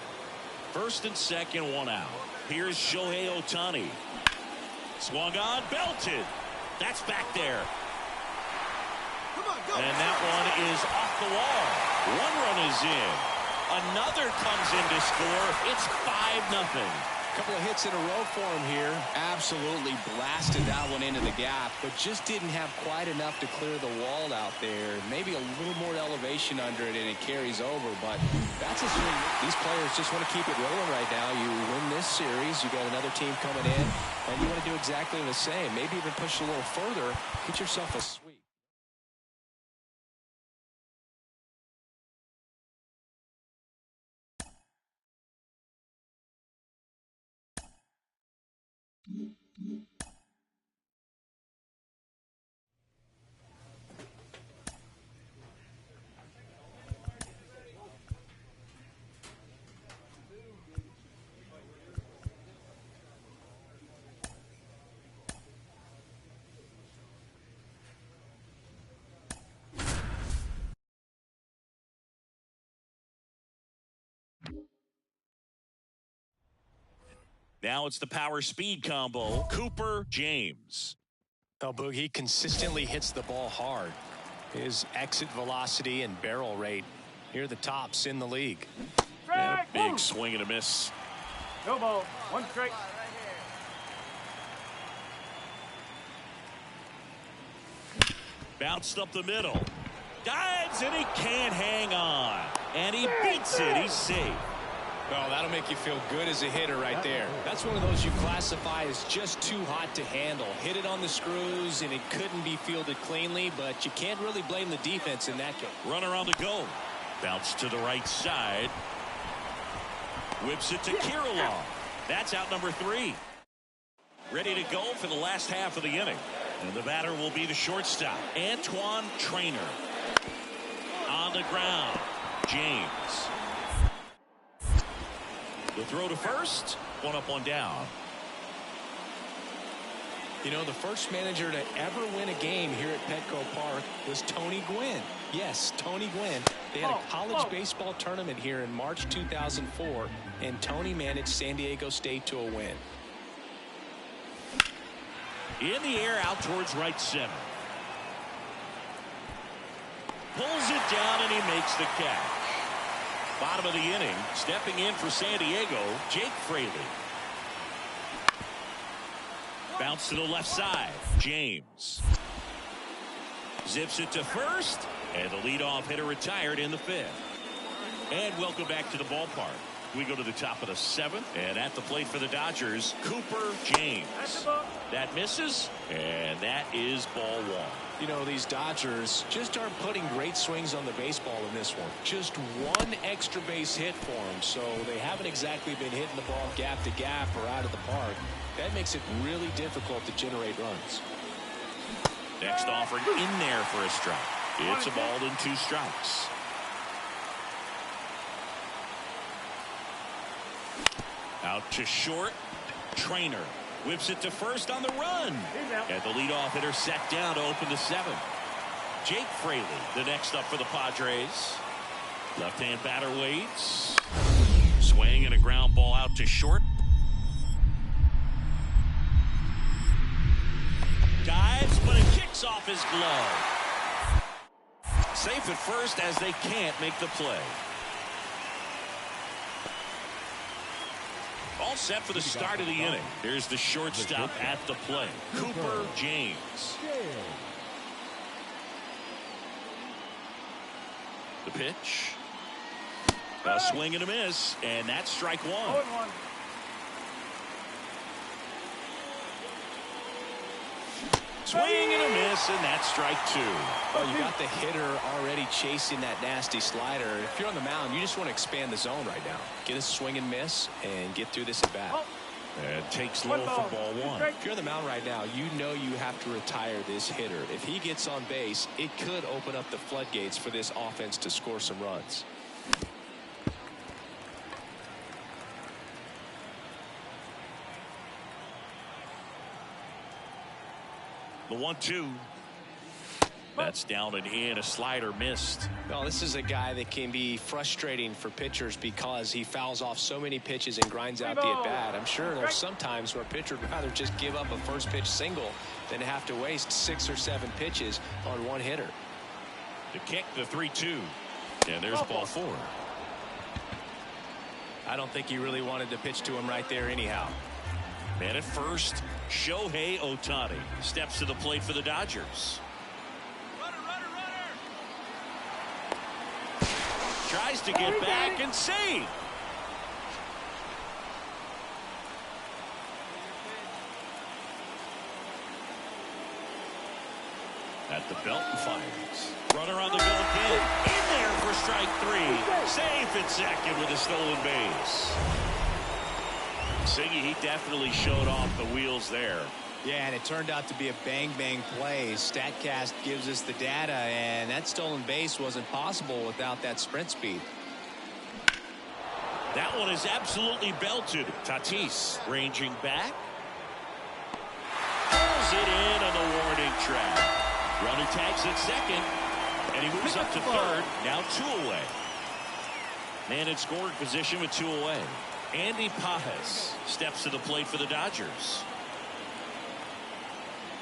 [SPEAKER 1] First and second, one out. Here's Shohei Ohtani. Swung on, belted. That's back there. And that one is off the wall. One run is in. Another comes in to score. It's 5-0.
[SPEAKER 2] Couple of hits in a row for him here. Absolutely blasted that one into the gap, but just didn't have quite enough to clear the wall out there. Maybe a little more elevation under it, and it carries over, but that's a swing. These players just want to keep it rolling right now. You win this series, you got another team coming in, and you want to do exactly the same. Maybe even push a little further, get yourself a sweep.
[SPEAKER 1] Now it's the power speed combo. Cooper James.
[SPEAKER 2] Oh, Boog, he consistently hits the ball hard. His exit velocity and barrel rate, here are the tops in the league.
[SPEAKER 1] And a big swing and a miss.
[SPEAKER 3] No ball. One strike.
[SPEAKER 1] Bounced up the middle. Dives and he can't hang on. And he beats it. He's safe.
[SPEAKER 2] Well, that'll make you feel good as a hitter right there. That's one of those you classify as just too hot to handle. Hit it on the screws, and it couldn't be fielded cleanly, but you can't really blame the defense in that case.
[SPEAKER 1] Runner on the go. Bounce to the right side. Whips it to Kirilloff. That's out number 3. Ready to go for the last half of the inning. And the batter will be the shortstop, Antoine Trainer. On the ground, James. The throw to first, one up, one down.
[SPEAKER 2] You know, the first manager to ever win a game here at Petco Park was Tony Gwynn. Yes, Tony Gwynn. They had a college baseball tournament here in March 2004, and Tony managed San Diego State to a win.
[SPEAKER 1] In the air, out towards right center. Pulls it down, and he makes the catch. Bottom of the inning, stepping in for San Diego, Jake Fraley. Bounce to the left side, James. Zips it to first, and the leadoff hitter retired in the 5th. And welcome back to the ballpark. We go to the top of the 7th, and at the plate for the Dodgers, Cooper James. That misses, and that is ball 1.
[SPEAKER 2] You know, these Dodgers just aren't putting great swings on the baseball in this one. Just one extra base hit for them, so they haven't exactly been hitting the ball gap to gap or out of the park. That makes it really difficult to generate runs.
[SPEAKER 1] Next offering in there for a strike. It's a ball and 2 strikes. Out to short, Trainer. Whips it to first on the run. And the leadoff hitter set down to open the 7th. Jake Fraley, the next up for the Padres. Left-hand batter waits. Swing and a ground ball out to short. Dives, but it kicks off his glove. Safe at first as they can't make the play. All set for the start of the inning. Here's the shortstop at the plate, Cooper James. The pitch. A swing and a miss, and that's strike 1. Swing and a miss, and that's strike 2.
[SPEAKER 2] Well, you got the hitter already chasing that nasty slider. If you're on the mound, you just want to expand the zone right now. Get a swing and miss and get through this at bat.
[SPEAKER 1] And takes low for ball 1.
[SPEAKER 2] If you're on the mound right now, you know you have to retire this hitter. If he gets on base, it could open up the floodgates for this offense to score some runs.
[SPEAKER 1] The 1-2. That's down and in. A slider missed.
[SPEAKER 2] Well, this is a guy that can be frustrating for pitchers because he fouls off so many pitches and grinds out the at-bat. I'm sure there's some times where a pitcher would rather just give up a first pitch single than have to waste 6 or 7 pitches on one hitter.
[SPEAKER 1] To kick the 3-2. And there's ball 4.
[SPEAKER 2] I don't think he really wanted to pitch to him right there anyhow.
[SPEAKER 1] Man at first, Shohei Ohtani steps to the plate for the Dodgers. Tries to get back and save. At the belt and fires. Runner on the go again. In there for strike 3. Safe at second with a stolen base. Siggy, he definitely showed off the wheels there.
[SPEAKER 5] Yeah, and it turned out to be a bang-bang play. StatCast gives us the data, and that stolen base wasn't possible without that sprint speed.
[SPEAKER 1] That one is absolutely belted. Tatis ranging back. Pulls it in on the warning track. Runner tags at second, and he moves up to third. Now 2 away. Man in scoring position with 2 away. Andy Pajes steps to the plate for the Dodgers.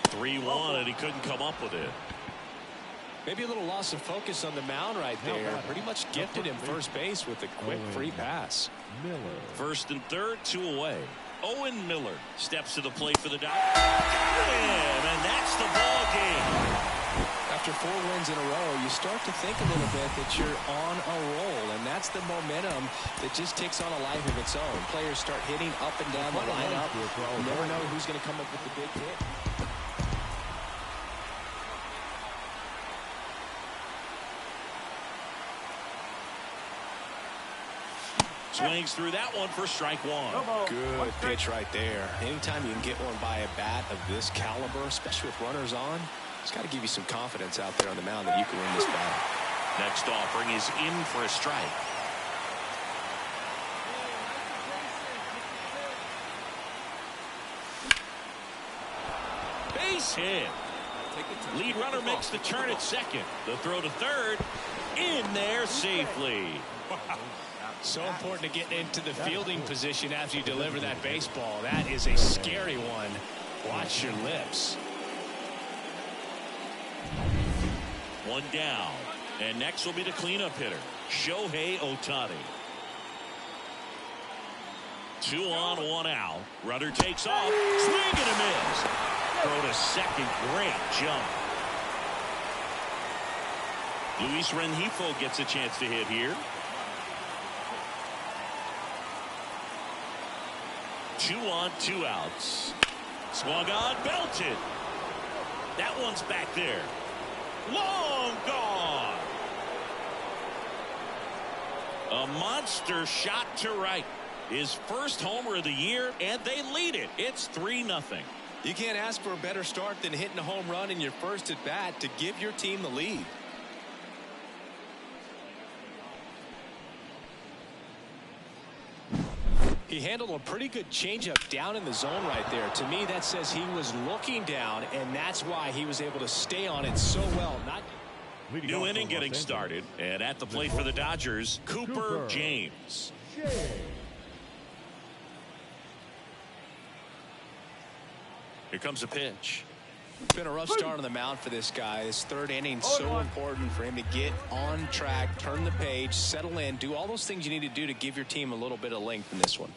[SPEAKER 1] 3-1, and he couldn't come up with it.
[SPEAKER 2] Maybe a little loss of focus on the mound right there. Pretty much gifted him first base with a quick free pass.
[SPEAKER 4] Miller.
[SPEAKER 1] First and third, 2 away. Owen Miller steps to the plate for the Dodgers. Got him, and that's the ball game.
[SPEAKER 2] After 4 wins in a row, you start to think a little bit that you're on a roll, and that's the momentum that just takes on a life of its own. Players start hitting up and down the lineup. You never know who's going to come up with the big hit.
[SPEAKER 1] Swings through that one for strike 1.
[SPEAKER 2] Good pitch right there. Anytime you can get one by a bat of this caliber, especially with runners on, it's got to give you some confidence out there on the mound that you can win this battle.
[SPEAKER 1] Next offering is in for a strike. Base hit. Lead runner makes the turn at second. The throw to third. In there safely.
[SPEAKER 2] So important to get into the fielding position after you deliver that baseball. That is a scary one. Watch your lips.
[SPEAKER 1] 1 down. And next will be the cleanup hitter, Shohei Ohtani. 2 on, 1 out. Runner takes off. Swing and a miss. Throw to second. Great jump. Luis Rengifo gets a chance to hit here. 2 on, 2 outs. Swung on, belted. That one's back there. Long gone. A monster shot to right. His first homer of the year, and they lead it. It's 3-0.
[SPEAKER 2] You can't ask for a better start than hitting a home run in your first at bat to give your team the lead. He handled a pretty good changeup down in the zone right there. To me, that says he was looking down, and that's why he was able to stay on it so well.
[SPEAKER 1] New inning getting started, and at the plate for the Dodgers, Cooper James. Here comes a pitch.
[SPEAKER 2] It's been a rough start on the mound for this guy. This third inning so important for him to get on track, turn the page, settle in, do all those things you need to do to give your team a little bit of length in this one.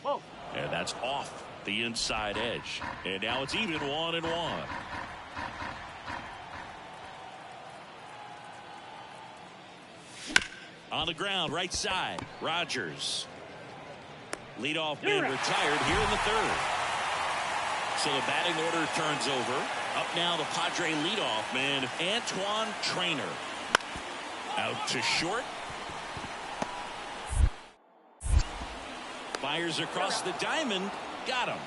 [SPEAKER 1] And that's off the inside edge. And now it's even 1-1. On the ground, right side, Rogers. Leadoff man retired here in the third. So the batting order turns over. Up now, the Padre leadoff man, Antoine Trainer. Out to short. Fires across the diamond. Got him.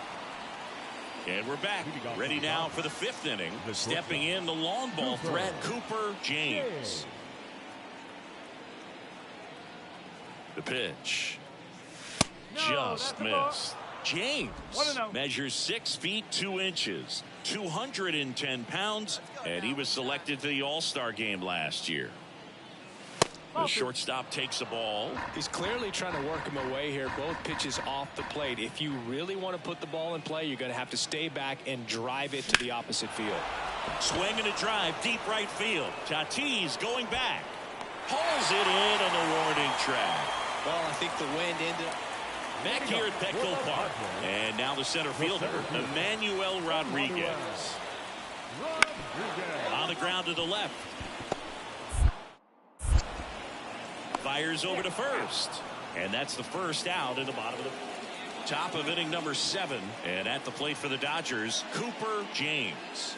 [SPEAKER 1] And we're back. Ready now for the 5th inning. Stepping in the long ball threat, Cooper James. The pitch. Just missed. James measures 6 feet 2 inches, 210 pounds, and he was selected for the All-Star game last year. The shortstop takes the ball.
[SPEAKER 2] He's clearly trying to work him away here. Both pitches off the plate. If you really want to put the ball in play, you're going to have to stay back and drive it to the opposite field.
[SPEAKER 1] Swing and a drive, deep right field. Tatis going back. Hauls it in on the warning track.
[SPEAKER 2] Well, I think the wind ended up.
[SPEAKER 1] Back here at Petco Park. And now the center fielder, Emmanuel Rodriguez. On the ground to the left. Fires over to first. And that's the first out in the bottom of the top of inning number 7. And at the plate for the Dodgers, Cooper James.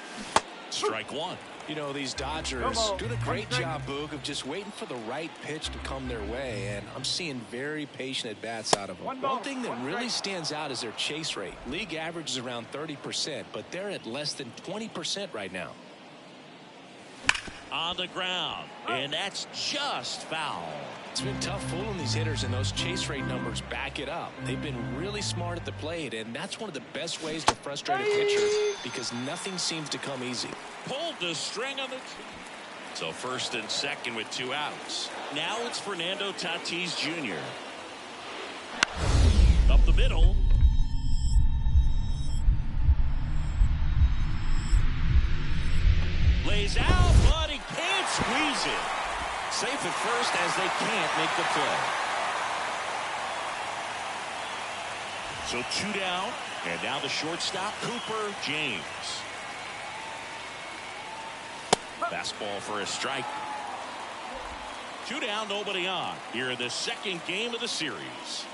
[SPEAKER 1] Strike 1.
[SPEAKER 2] You know, these Dodgers doing a great job, Boog, of just waiting for the right pitch to come their way, and I'm seeing very patient at-bats out of them. One thing that really stands out is their chase rate. League average is around 30%, but they're at less than 20% right now.
[SPEAKER 1] On the ground, and that's just foul.
[SPEAKER 2] It's been tough fooling these hitters, and those chase rate numbers back it up. They've been really smart at the plate, and that's one of the best ways to frustrate a pitcher because nothing seems to come easy.
[SPEAKER 1] Pulled the string on the... So first and second with 2 outs. Now it's Fernando Tatis Jr. Up the middle. Lays out, but he can't squeeze it. Safe at first as they can't make the play. So 2 down, and now the shortstop, Cooper James. Fastball for a strike. 2 down, nobody on. Here in the 2nd game of the series.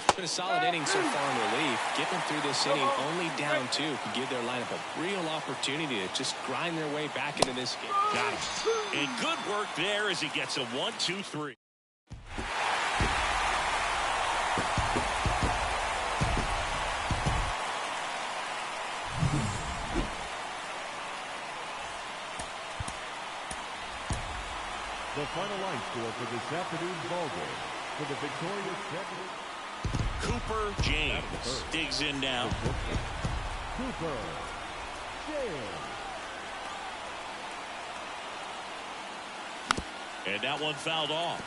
[SPEAKER 2] It's been a solid inning so far in relief. Getting through this inning only down 2 can give their lineup a real opportunity to just grind their way back into this game.
[SPEAKER 1] Got it. And good work there as he gets a 1-2-3.
[SPEAKER 4] The final line score for this afternoon's ball game. For the victorious champion,
[SPEAKER 1] Cooper James digs in now.
[SPEAKER 4] Cooper James.
[SPEAKER 1] And that one fouled off.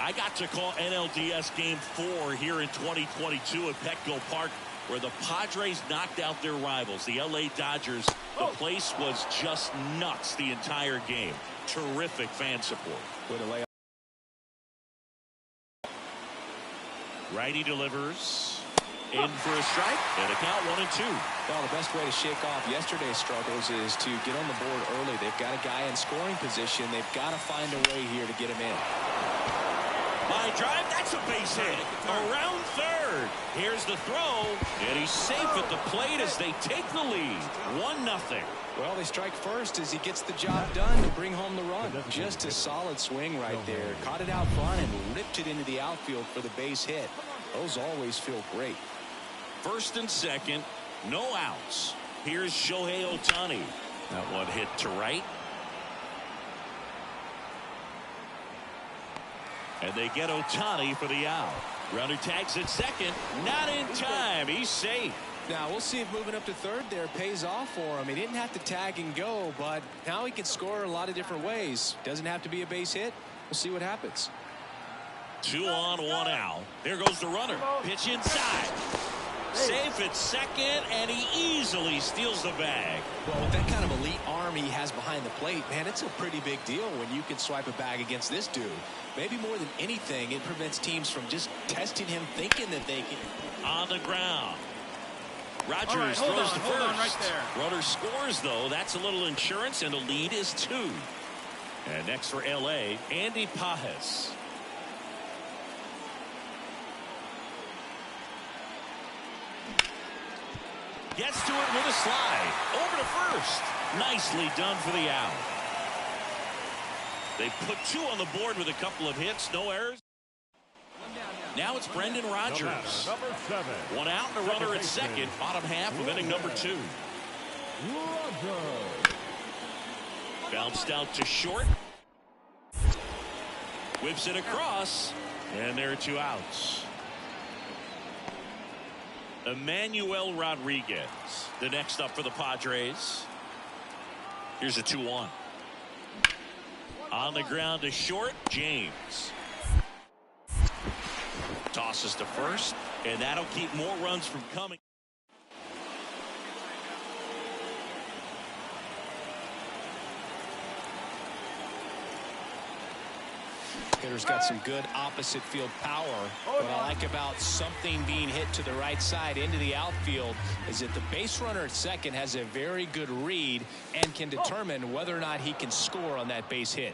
[SPEAKER 1] I got to call NLDS Game 4 here in 2022 at Petco Park, where the Padres knocked out their rivals, the LA Dodgers. The place was just nuts the entire game. Terrific fan support. Righty delivers. In for a strike, and a count 1-2.
[SPEAKER 2] Well, the best way to shake off yesterday's struggles is to get on the board early. They've got a guy in scoring position. They've got to find a way here to get him in.
[SPEAKER 1] By drive, that's a base hit. Around third. Here's the throw, and he's safe at the plate as they take the lead. 1-0.
[SPEAKER 2] Well, they strike first as he gets the job done to bring home the run. Just a solid swing right there. Caught it out front and ripped it into the outfield for the base hit. Those always feel great.
[SPEAKER 1] First and second, no outs. Here's Shohei Ohtani. That one hit to right. And they get Ohtani for the out. Runner tags at second. Not in time. He's safe.
[SPEAKER 2] Now, we'll see if moving up to third there pays off for him. He didn't have to tag and go, but now he can score a lot of different ways. Doesn't have to be a base hit. We'll see what happens.
[SPEAKER 1] 2 on, 1 out. There goes the runner. Pitch inside. Safe at second, and he easily steals the bag.
[SPEAKER 2] Well, with that kind of elite arm he has behind the plate, man, it's a pretty big deal when you can swipe a bag against this dude. Maybe more than anything, it prevents teams from just testing him, thinking that they can.
[SPEAKER 1] On the ground. Rogers throws to first.
[SPEAKER 3] Right there.
[SPEAKER 1] Runner scores, though. That's a little insurance, and the lead is 2. And next for L.A., Andy Pajes. Gets to it with a slide. Over to first. Nicely done for the out. They put 2 on the board with a couple of hits. No errors. Now it's Brendan Rodgers.
[SPEAKER 4] Number 7.
[SPEAKER 1] 1 out and a runner at second. Bottom half of inning number 2.
[SPEAKER 4] Rodgers.
[SPEAKER 1] Bounced out to short. Whips it across. And there are 2 outs. Emmanuel Rodriguez, the next up for the Padres. Here's a 2-1. On the ground to short, James. Tosses to first, and that'll keep more runs from coming.
[SPEAKER 2] Hitter's got some good opposite field power. What I like about something being hit to the right side into the outfield is that the base runner at second has a very good read and can determine whether or not he can score on that base hit.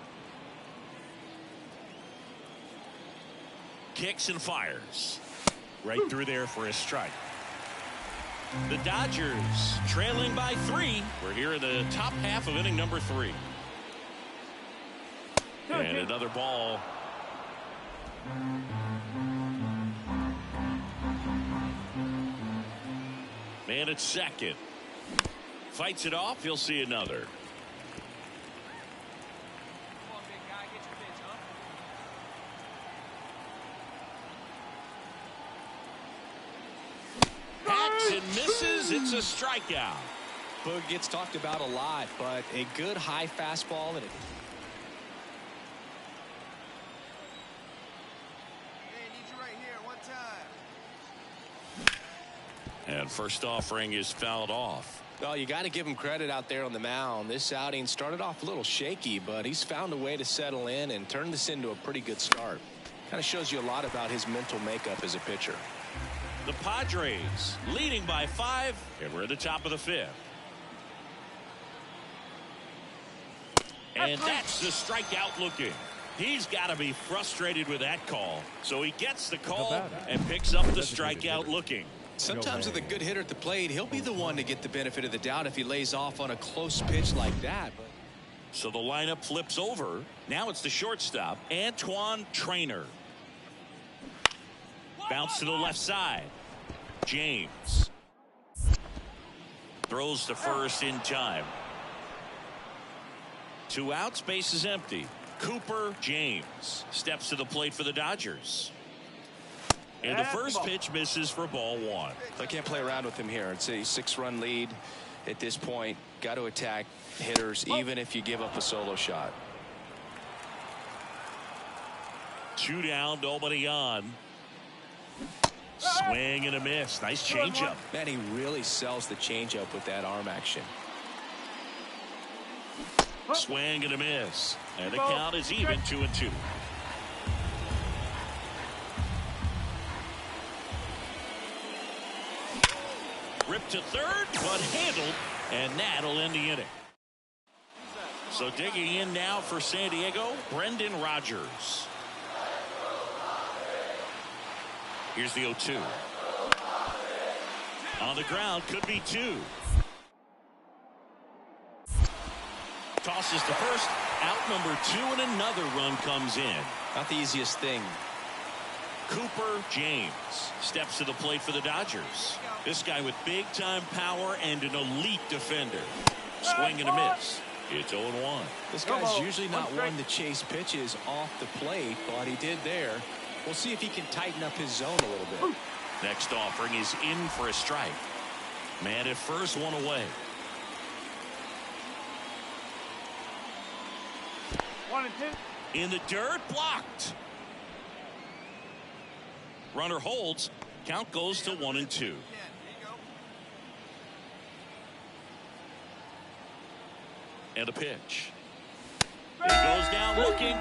[SPEAKER 1] Kicks and fires. Right through there for a strike. The Dodgers trailing by 3. We're here in the top half of inning number 3. And another ball. Man at second. Fights it off. He'll see another. Hacks and misses. It's a strikeout.
[SPEAKER 2] Boog gets talked about a lot, but a good high fastball and
[SPEAKER 1] And first offering is fouled off.
[SPEAKER 2] well, you got to give him credit out there on the mound. This outing started off a little shaky, but he's found a way to settle in and turn this into a pretty good start. Kind of shows you a lot about his mental makeup as a pitcher.
[SPEAKER 1] The Padres leading by 5, and we're at the top of the 5th. And that's the strikeout looking. He's got to be frustrated with that call. So he gets the call and picks up the strikeout looking.
[SPEAKER 2] Sometimes with a good hitter at the plate, he'll be the one to get the benefit of the doubt if he lays off on a close pitch like that. But
[SPEAKER 1] so the lineup flips over. Now it's the shortstop, Antoine Trainer. Bounce to the left side. James throws to first in time. 2 outs, base is empty. Cooper James steps to the plate for the Dodgers. And the first pitch misses for ball 1.
[SPEAKER 2] I can't play around with him here. It's a 6-run lead at this point. Got to attack hitters even if you give up a solo shot.
[SPEAKER 1] 2 down, nobody on. Swing and a miss. Nice changeup.
[SPEAKER 2] Man, he really sells the changeup with that arm action.
[SPEAKER 1] Swing and a miss. And the count is even 2-2. Ripped to third, but handled, and that'll end the inning. So digging in now for San Diego, Brendan Rodgers. Here's the 0-2. On the ground, could be 2. Tosses to first, out number 2, and another run comes in.
[SPEAKER 2] Not the easiest thing.
[SPEAKER 1] Cooper James steps to the plate for the Dodgers. This guy with big-time power and an elite defender. Swing and a miss. It's 0-1.
[SPEAKER 2] This guy's usually not one to chase pitches off the plate, but he did there. We'll see if he can tighten up his zone a little bit.
[SPEAKER 1] Next offering is in for a strike. Man at first, 1 away.
[SPEAKER 3] 1 and 2.
[SPEAKER 1] In the dirt, blocked. Runner holds. Count goes to 1-2. And a pitch. He goes down looking.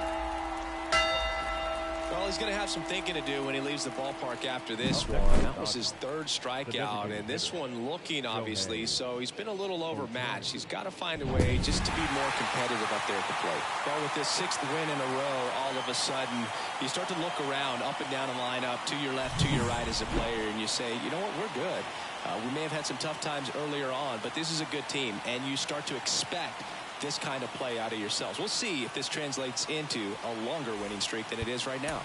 [SPEAKER 2] Well, he's going to have some thinking to do when he leaves the ballpark after this one. That was his third strikeout, and this one looking, obviously, so he's been a little overmatched. He's got to find a way just to be more competitive up there at the plate. Well, with this 6th win in a row, all of a sudden, you start to look around, up and down the lineup, to your left, to your right as a player, and you say, you know what, we're good. We may have had some tough times earlier on, but this is a good team, and you start to expect this kind of play out of yourselves. We'll see if this translates into a longer winning streak than it is right now.